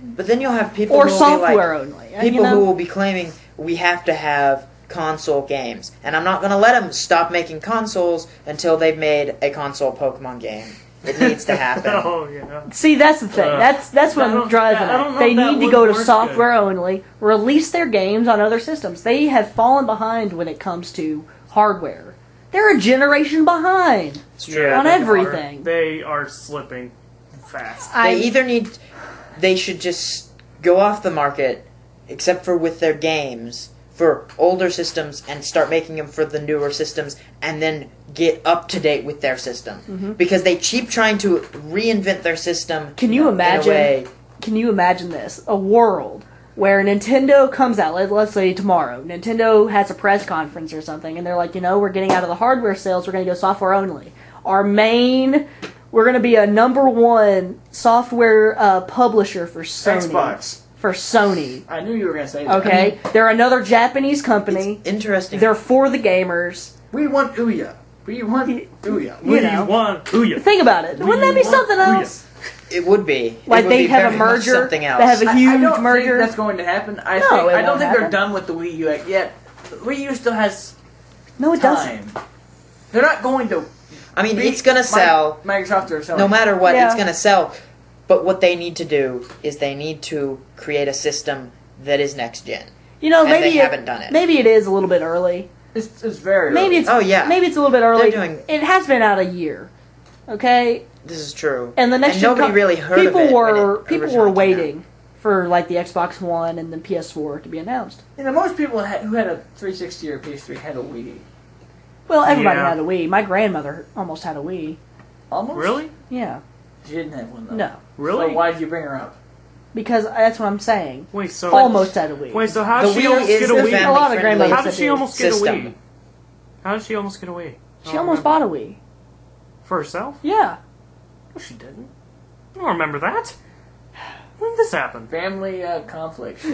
But then you'll have people or who will software be like, only. people you know? who will be claiming we have to have console games, and I'm not going to let them stop making consoles until they've made a console Pokemon game. It needs to happen. Oh yeah. See, that's the thing. That's what I I'm don't- driving I don't at. know They if that need to would go to work software only. Release their games on other systems. They have fallen behind when it comes to hardware. They're a generation behind. It's true. Yeah, On they everything. They are slipping fast. They should just go off the market, except for with their games, for older systems and start making them for the newer systems, and then get up to date with their system. Because they keep trying to reinvent their system. Can you in a imagine? way. Can you imagine this? A world where Nintendo comes out. Let's say tomorrow, Nintendo has a press conference or something, and they're like, we're getting out of the hardware sales. We're going to go software only. We're going to be a #1 software publisher for Sony. Xbox. For Sony. I knew you were going to say that. Okay, they're another Japanese company. Interesting. They're for the gamers. We want Ouya. We want Ouya. You know. want Ouya. Think about it. Wouldn't that be something else? It would be. Like it would they be have a very much merger. Something else. They have a I huge don't merger. think that's going to happen. I No, it don't won't think they're happen. done with the Wii U yet. The Wii U still has No, it doesn't. time. They're not going to. I mean, beat it's going to sell. Microsoft or Sony. No matter what, Yeah. it's going to sell. But what they need to do is they need to create a system that is next gen. And Maybe they haven't done it. Maybe it is a little bit early. It's very. Maybe early. it's Oh, yeah. Maybe it's a little bit early. They're doing- It has been out a year. Okay, This is true. and the next nobody gen really heard people of it. when were it people originally were came out. waiting for like the Xbox One and the PS4 to be announced. Most people who had a 360 or PS3 had a Wii. Well, everybody Yeah. had a Wii. My grandmother almost had a Wii. Almost. Really? Yeah, She didn't have one though. no, Really? So why did you bring her up? because that's what I'm saying. Wait, so Almost had a Wii. Wait, so how The did she Wii almost is get a the Wii? family A lot of friendly grandmothers How did she almost get a system. Wii? How did she almost get a Wii? She almost bought a Wii. For herself? Yeah. No, she didn't. I don't remember that. When did this happen? Family conflict.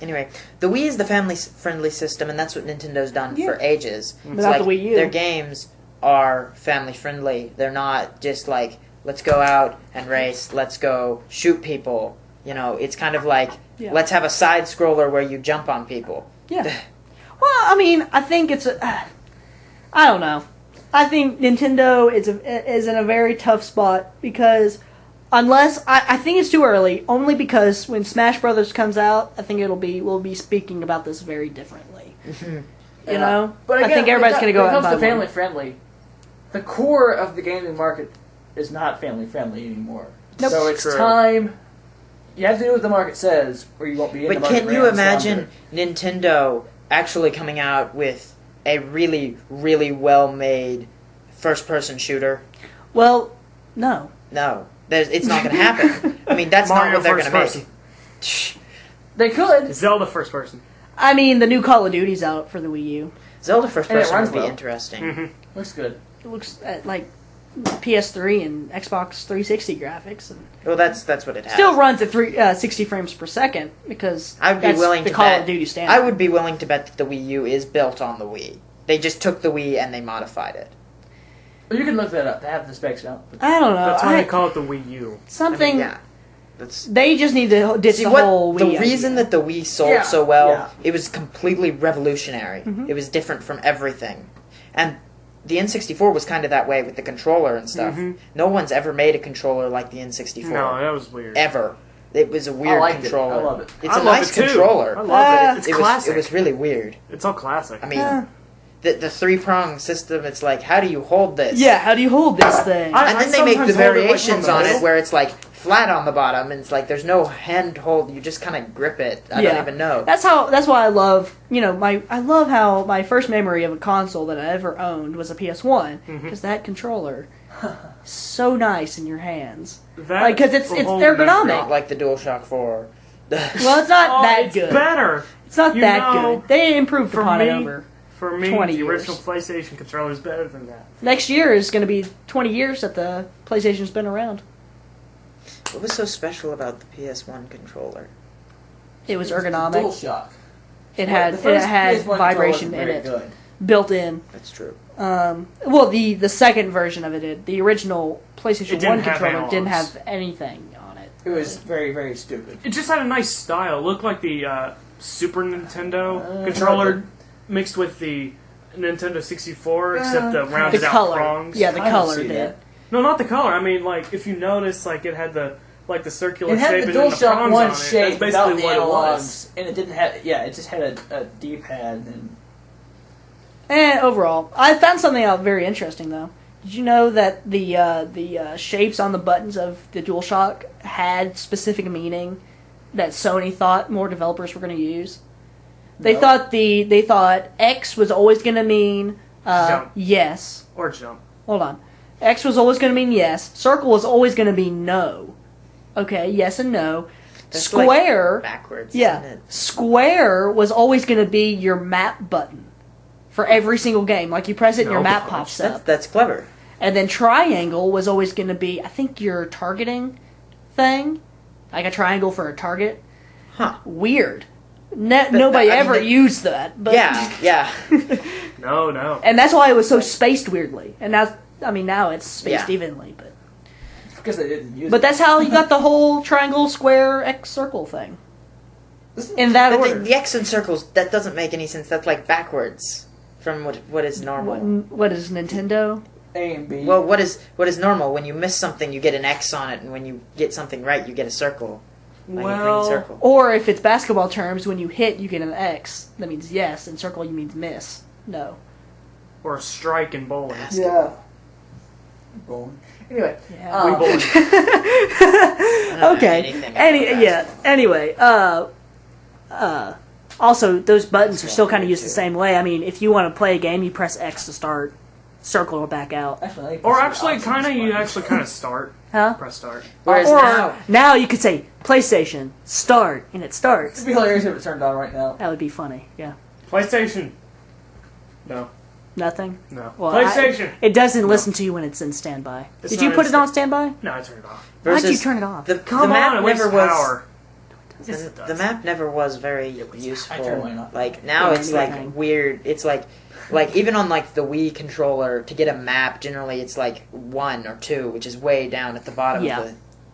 Anyway, the Wii is the family-friendly system, and that's what Nintendo's done Yeah. for ages. But not the Wii U. Their games are family-friendly. They're not just like, let's go out and race, let's go shoot people. It's kind of like Yeah. Let's have a side scroller where you jump on people. Yeah. Well, I mean, I think it's I don't know. I think Nintendo is in a very tough spot because unless I think it's too early. Only because when Smash Brothers comes out, I think we'll be speaking about this very differently. You know, But again, I think everybody's going to go when out it and comes buy to one. family friendly, the core of the gaming market is not family friendly anymore. Nope. So it's True. time. You have to do what the market says, or you won't be in the But market. can you very much imagine longer. Nintendo actually coming out with a really, really well-made first-person shooter? Well, no. No, it's not going to happen. I mean, that's not Mario what they're first going to person. make. They could. Zelda first person. I mean, the new Call of Duty's out for the Wii U. Zelda first And it person runs would be well. interesting. Mm-hmm. Looks good. It looks like PS3 and Xbox 360 graphics, and Well, that's what it has. still runs at 60 frames per second because I'd be that's willing the to Call bet. of Duty standard. I would be willing to bet that the Wii U is built on the Wii. They just took the Wii and they modified it. Well, you can look that up. They have the specs out. I don't know. That's why they call it the Wii U. something. Yeah, that's. They just need to ditch See the what whole the Wii reason idea. that the Wii sold Yeah, so well, yeah. it was completely revolutionary. Mm-hmm. It was different from everything, and the N64 was kind of that way with the controller and stuff. Mm-hmm. No one's ever made a controller like the N64 No, that was weird. ever. It was a weird liked it. controller. I love it. It's I a love nice it too. controller. I love it. It's it classic. Was, it was really weird. It's all classic. I mean, Yeah. the three-prong system, it's like, how do you hold this? Yeah, how do you hold this thing? I- And then they make the sometimes hold it, like, variations from the on it middle. where it's like flat on the bottom and it's like there's no hand hold, you just kind of grip it. I don't even know. That's why I love, I love how my first memory of a console that I ever owned was a PS1 because that controller is so nice in your hands. That Like, 'cause it's whole ergonomic. Not like the DualShock 4. Well, it's not Oh, that it's good. better. It's not You that know, good. They improved for upon it me- over. For me, 20 the years. original PlayStation controller is better than that. Next year is going to be 20 years that the PlayStation's been around. What was so special about the PS1 controller? It was It's ergonomic. DualShock. It had The first had PS1 vibration controller in wasn't it, very good. built in. That's true. Well, the second version of it did. The original PlayStation It didn't 1 have controller didn't analogs. have anything on it. It was very, very stupid. It just had a nice style. It looked like the Super Nintendo not controller good. mixed with the Nintendo 64, except the rounded The out color. prongs. Yeah, the I can color see did. that. No, not the color. I mean, like, if you notice, like, it had the circular It had shape the and then the DualShock prongs 1 on it. shape That's without basically the what it was. analogs, and it didn't have. Yeah, it just had a D-pad and. And overall, I found something out very interesting though. Did you know that the shapes on the buttons of the DualShock had specific meaning that Sony thought more developers were going to use? They No. thought X was always going to mean Jump. yes. Or jump. Hold on. X was always going to mean yes. Circle was always going to be no. Okay, yes and no. That's like Square, backwards, yeah. isn't it? Square was always going to be your map button for every single game. Like you press it and your No, map punch. pops That's, up. that's clever. And then triangle was always going to be, I think, your targeting thing. Like a triangle for a target. Huh. Weird. Nobody I mean, ever that- used that. But Yeah. No. And that's why it was so spaced weirdly. And now it's spaced Yeah. evenly. But Because they didn't use But it. that's how you got the whole triangle, square, X, circle thing. In that But order. the X and circles, that doesn't make any sense. That's like backwards from what is normal. What is Nintendo? A and B. Well, what is normal? When you miss something, you get an X on it, and when you get something right, you get a circle. Like a green Well, circle. Or if it's basketball terms, when you hit, you get an X. That means yes, and circle, you means miss. No. or strike in bowling. yeah. Bowling. Anyway, Yeah. We bowling. I don't know Okay. anything about Yeah. Anyway, also those buttons are still kind of used the same way. I mean, if you want to play a game, you press X to start, circle to back out. actually, I think Or that's actually, the kind of, options you button. actually kind of start. Huh? Press start. Whereas Or now, you could say PlayStation start, and it starts. It'd be hilarious if it turned on right now. That would be funny. Yeah. PlayStation. No. Nothing. No. Well, PlayStation. It doesn't listen to you when it's in standby. It's Did you not put in it on standby? No, I turned it off. Why'd you versus turn it off? the Come map on, it wastes never was. power. Yes, The, it does. the map never was very I turned useful. mine off. Like now, Yeah, it's anything. like weird. It's like even on like the Wii controller to get a map, generally it's like 1 or 2, which is way down at the bottom Yeah. of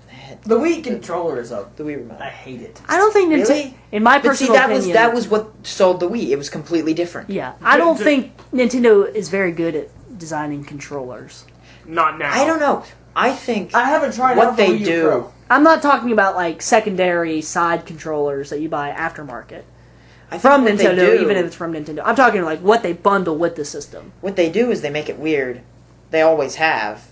the The Wii controller is up. The Wii remote. I hate it. I don't think Nintendo. Really? In my But see, personal opinion, that was what sold the Wii. It was completely different. Yeah, I don't think Nintendo is very good at designing controllers. Not now. I don't know. I think I haven't tried what out the they Wii U do. Pro. I'm not talking about like secondary side controllers that you buy aftermarket I think from what they Nintendo, do- even if it's from Nintendo. I'm talking like what they bundle with the system. what they do is they make it weird. They always have.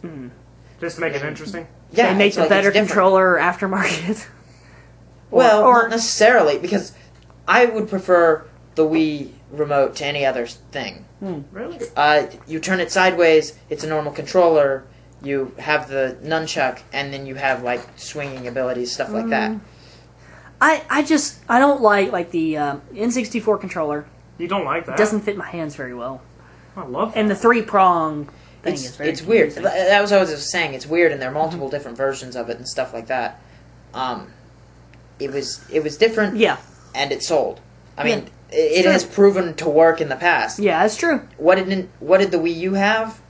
Just to make it interesting. Yeah, They make it's the like better it's different. controller aftermarket. Well, or not necessarily, because I would prefer the Wii remote to any other thing. Really? You turn it sideways, it's a normal controller. You have the nunchuck, and then you have like swinging abilities, stuff like that. I don't like the N64 controller. You don't like that? It doesn't fit my hands very well, I love that. and the 3-prong thing is very It's weird. confusing. That was what I was saying. It's weird, and there are multiple different versions of it and stuff like that. It was different, Yeah, and it sold. I mean, Yeah, it true. has proven to work in the past. yeah, that's true. What did the Wii U have?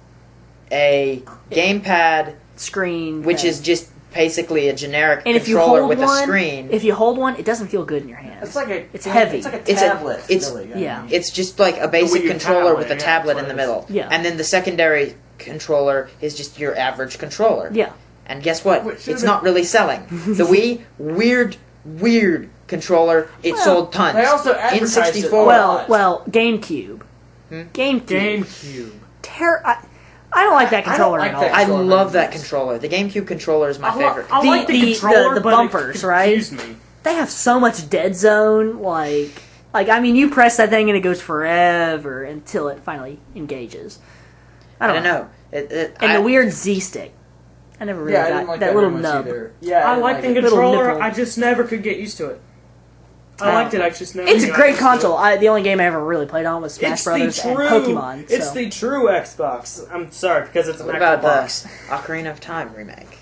A gamepad, Screen, which thing. is just basically a generic and if you controller hold with one, a screen. if you hold one, it doesn't feel good in your hands. It's like a. It's heavy. It's like a It's a- tablet. it's- really, yeah. It's just like a basic Wii U controller tablet, with a yeah, tablet that's in the what it middle. is. Yeah. And then the secondary controller is just your average controller. Yeah, And guess what? Which should've It's been- not really selling. The Wii, weird controller. It Well, sold tons. they also advertised it. N64. well, GameCube. GameCube. GameCube. I don't like that I don't controller like at all. that I controller love very that much. controller. The GameCube controller is my favorite. I like the The- controller, the but bumpers, it right? confused me. They have so much dead zone. Like I mean, you press that thing and it goes forever until it finally engages. I don't know. And the weird Z stick. I never really Yeah, I got didn't like that little very much nub. either. Yeah, I didn't like the it. Little controller. nipple. I just never could get used to it. I Oh. liked it. I just never. It's a got great used to it. console. The only game I ever really played on was Smash It's Brothers the and true. Pokemon. It's so. the true Xbox. I'm sorry because it's an What actual about box. the Ocarina of Time remake?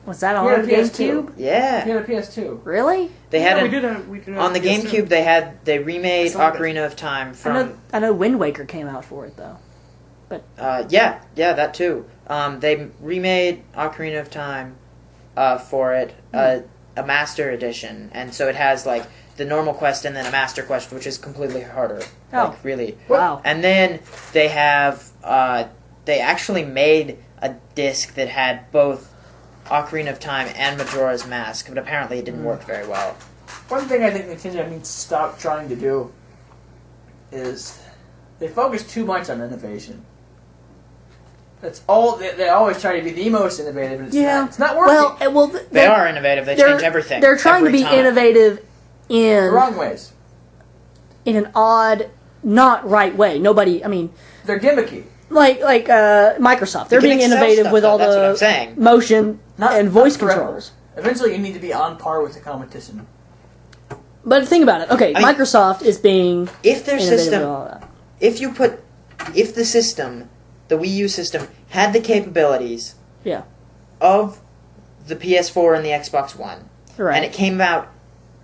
Was that Yeah, on PS2. GameCube? Yeah. He had a PS2. Really? They had we an- did. We did on the PS2. GameCube. They remade Some of it. Ocarina of Time from. I know Wind Waker came out for it though. Yeah, that too. They remade Ocarina of Time for it, a Master Edition, and so it has like the normal quest and then a Master Quest, which is completely harder. Oh. Like really. Wow. And then they have they actually made a disc that had both Ocarina of Time and Majora's Mask, but apparently it didn't work very well. One thing I think Nintendo needs to stop trying to do is they focus too much on innovation. That's all they always try to be the most innovative, and it's not working. They are innovative. They change everything. They're trying to every be time. innovative the wrong ways. in an odd, not right way. Nobody, I mean, They're gimmicky. like Microsoft. They're They being can excel innovative stuff, with though, all that's what I'm the saying. motion and voice not forever. controls. Eventually, you need to be on par with the competition. But think about it. Okay, I mean, Microsoft is being If their innovative with system, all that. if the system, the Wii U system, had the capabilities Yeah, of the PS4 and the Xbox One, right. and it came out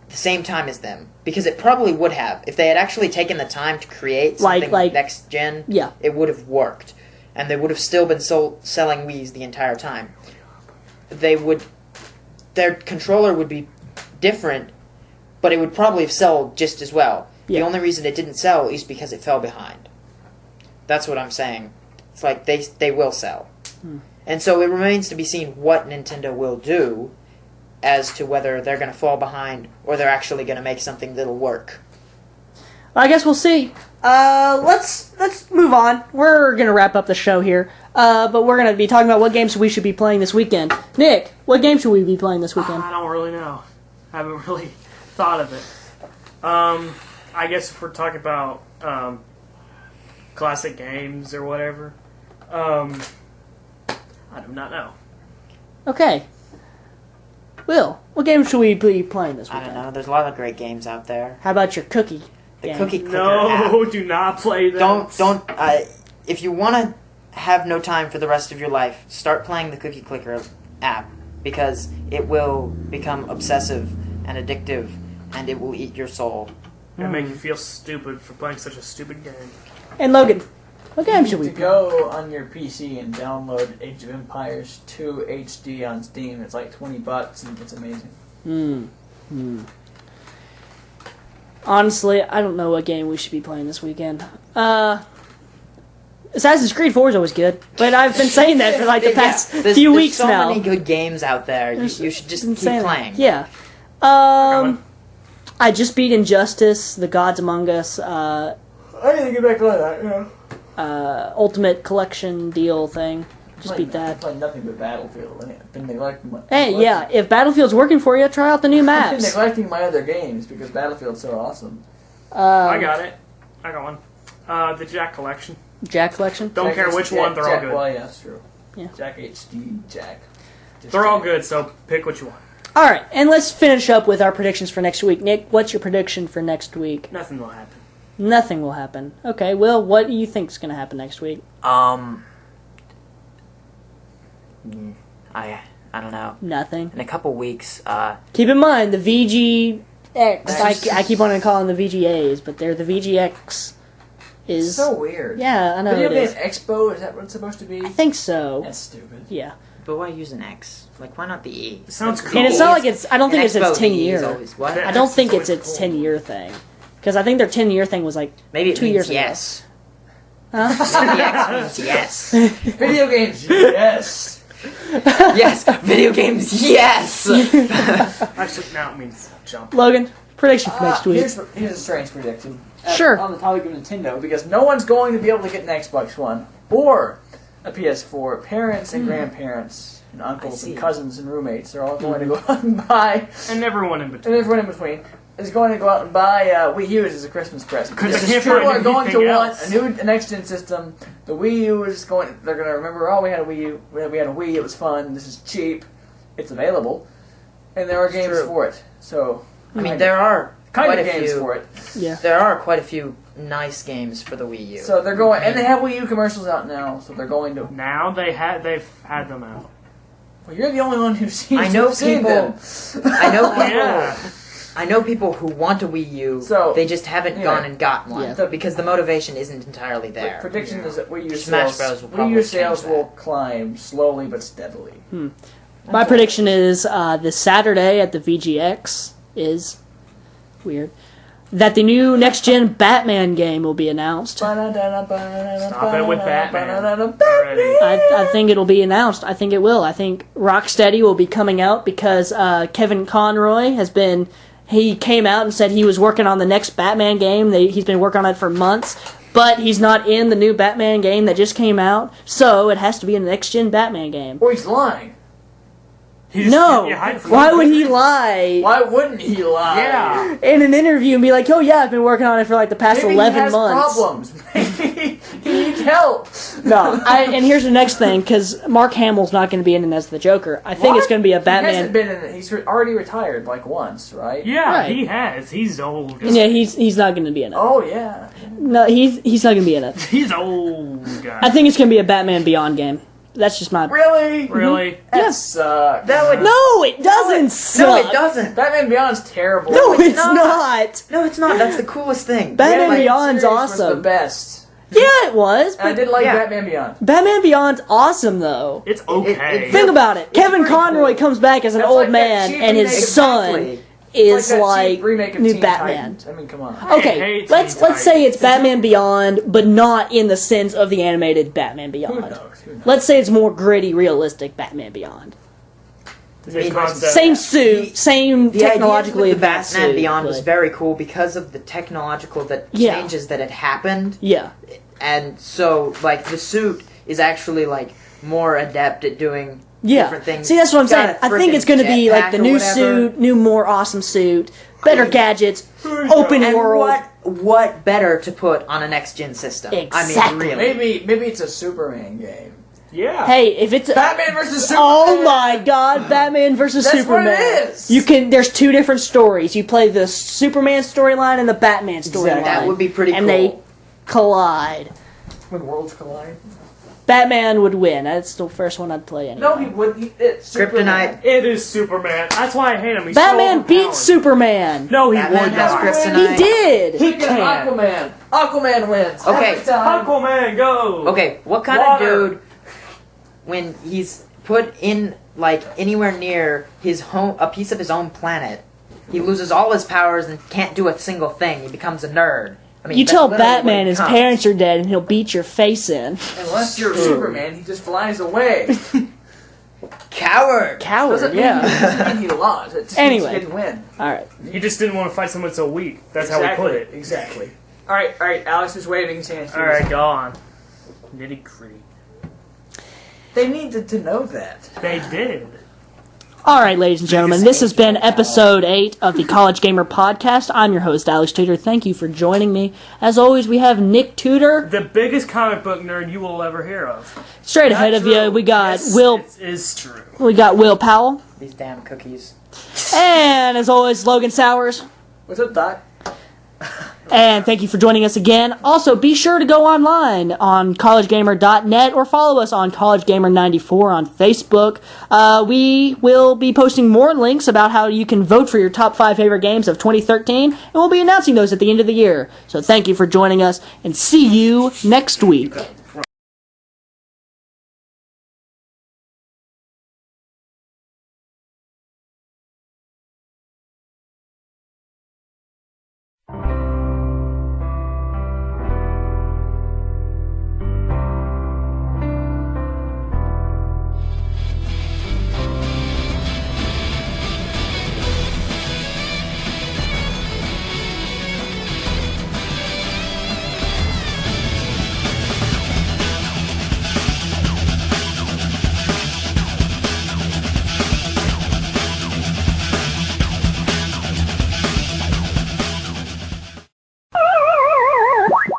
the same time as them, because it probably would have if they had actually taken the time to create something Like- next gen. Yeah. It would have worked, and they would have still been selling Wii's the entire time. Their controller would be different, but it would probably have sold just as well. Yeah. The only reason it didn't sell is because it fell behind. That's what I'm saying. It's like they will sell. And so it remains to be seen what Nintendo will do as to whether they're going to fall behind or they're actually going to make something that'll work. I guess we'll see. Let's move on. We're gonna wrap up the show here, but we're gonna be talking about what games we should be playing this weekend. Nick, what game should we be playing this weekend? I don't really know. I haven't really thought of it. I guess if we're talking about classic games or whatever, I do not know. Okay. Will, what game should we be playing this I weekend? don't know. There's a lot of great games out there. How about your cookie? The game? Cookie Clicker No, app. do not play that. Don't. If you want to have no time for the rest of your life, start playing the Cookie Clicker app, because it will become obsessive and addictive, and it will eat your soul. It'll make you feel stupid for playing such a stupid game. And Logan. What game should we to play? go on your PC and download Age of Empires 2 HD on Steam. It's like $20 and it's amazing. Honestly, I don't know what game we should be playing this weekend. Assassin's Creed 4 is always good, but I've been saying that for like the past There's few weeks so now. many good games out there. You should just Been keep saying that. playing. Yeah. Coming. I just beat Injustice, The Gods Among Us, I need to get back to that, Ultimate Collection deal thing. Just beat I that. play nothing but Battlefield. I've been neglecting Hey, yeah, if Battlefield's working for you, try out the new I've been maps. neglecting my other games because Battlefield's so awesome. I got it. I got one. The Jack Collection. Jack Collection? Don't Jack care H- which Jack- one, they're all Jack- good. Well, yeah, that's true. Yeah. Jack HD, Jack. Just They're all Jack. good, so pick what you want. All right, and let's finish up with our predictions for next week. Nick, what's your prediction for next week? Nothing will happen. Nothing will happen. Okay, Will, what do you think is going to happen next week? I don't know. Nothing. In a couple weeks, Keep in mind, the VGX, I keep on calling them the VGAs, but they're the VGX is... It's so weird. Yeah, I know Video it Game is. Expo, is that what it's supposed to be? I think so. That's stupid. Yeah. but why use an X? Like, why not the E? It sounds And cool. And it's not like it's... I don't think An it's its Expo, the 10 E is year. always what? That- I don't X think is it's always its cool. 10-year thing. Because I think their 10-year thing was like... Maybe it 2 means years ago. yes. Huh? Maybe X means yes. Video games, yes! Yes, video games, yes! Actually, now it means jump. Logan, prediction for next week. Here's a strange prediction. Sure. On the topic of Nintendo, because no one's going to be able to get an Xbox One or a PS4. Parents and grandparents and uncles see. and cousins and roommates are all going to go out and buy, And everyone in and between. everyone in between is going to go out and buy Wii U's as a Christmas present. 'Cause they Because can't people find are going to anything want else. a next-gen system. The Wii U is going. They're going to remember. Oh, we had a Wii U. We had a Wii. It was fun. This is cheap. It's available, and there are games true. for it. So I mean, there are kind quite of a games few. for it. Yeah. There are quite a few nice games for the Wii U. So they're going, and they have Wii U commercials out now. So they're going to. Now they've had them out. Well, you're the only one who's seen. I know seen people. them. I know Oh, people. yeah. I know people who want a Wii U. So, they just haven't yeah. gone and got one Yeah. because the motivation isn't entirely The there. prediction Yeah. is that Wii U Smash sales, Bros. will Wii probably U sales change will climb slowly but steadily. My prediction is this Saturday at the VGX is weird that the new next-gen Batman game will be announced. Stop it with Batman. Already. I think it'll be announced. I think it will. I think Rocksteady will be coming out because Kevin Conroy he came out and said he was working on the next Batman game. He's been working on it for months, but he's not in the new Batman game that just came out, so it has to be a next-gen Batman game. Or he's lying. He just No! can't get hyped for Why it. would he lie Why wouldn't he lie? Yeah. in an interview and be like, oh yeah, I've been working on it for like the past Maybe 11 he has months. problems. Maybe he needs help. No, and here's the next thing, because Mark Hamill's not going to be in it as the Joker. I think it's going to be a He hasn't Batman. been in it. He's already retired like once, right? Yeah, Right. he has. He's old. Yeah, he's not going to be in it. Oh yeah. No, he's not going to be in it. He's old guy. I think it's going to be a Batman Beyond game. That's just my... Really? Really? That sucks. That would No, it doesn't no, suck. it doesn't. Batman Beyond's terrible. No, it's not. not. No, it's not. That's the coolest thing. Batman Animated Beyond's series was awesome. the best. Yeah, it was. And I But did like Yeah. Batman Beyond. Batman Beyond's awesome, though. It's okay. it- Think about it. Kevin pretty Conroy cool. comes back as an That's old like that man, cheap and his remake of son Exactly. is that like cheap remake of new Teen Batman. Titans. I mean, come on. Okay, hate let's Teen say it's Titans. Batman Beyond, but not in the sense of the animated Batman Who Beyond. knows? Who knows? Let's say it's more gritty, realistic Batman Beyond. His concept. Same suit, same The technologically idea with the advanced Batman suit, Beyond was but- very cool because of the technological Yeah. changes that had happened, Yeah, and so like the suit is actually like more adept at doing yeah. different things. See, that's what I'm It's got saying. a I think it's frickin' going to be like jetpack the or new whatever. suit, new, more awesome suit, better gadgets, open And world. what better to put on a next gen system? Exactly. I mean, really. Maybe it's a Superman game. Yeah. Hey, if it's Batman versus Superman. oh my God, Batman versus That's Superman. what it is. You can. There's two different stories. You play the Superman storyline and the Batman storyline. Exactly. That would be pretty and cool. they collide. When worlds collide. Batman would win. That's the first one I'd play anyway. No, he wouldn't. It's Superman. Kryptonite. It is Superman. That's why I hate him. He's Batman so beat overpowered. Superman. No, he Batman would has not. kryptonite. He did. He Freaking can't. Aquaman. Aquaman wins. Okay. Every time. Aquaman, go. Okay, what kind Water. of dude, when he's put in, like, anywhere near his home, a piece of his own planet, he loses all his powers and can't do a single thing. He becomes a nerd. I mean, You that's tell literally what Batman he his becomes. parents are dead and he'll beat your face in. Unless you're Superman, he just flies away. Coward. Coward, Doesn't yeah. mean he lost. It just Anyway. means he didn't win. Alright. He just didn't want to fight someone so weak. That's how we put it. Exactly. All right. Alex is waving his hand. All right, go on. Nitty gritty. They needed to know that. They did. Alright, ladies and gentlemen, this has been episode 8 of the College Gamer Podcast. I'm your host, Alex Tudor. Thank you for joining me. As always, we have Nick Tudor. The biggest comic book nerd you will ever hear of. Straight ahead of you, we got Will. It is true. We got Will Powell. These damn cookies. And as always, Logan Sowers. What's up, Doc? And thank you for joining us again. Also, be sure to go online on collegegamer.net or follow us on collegegamer94 on Facebook. We will be posting more links about how you can vote for your top 5 favorite games of 2013, and we'll be announcing those at the end of the year. So thank you for joining us, and see you next week.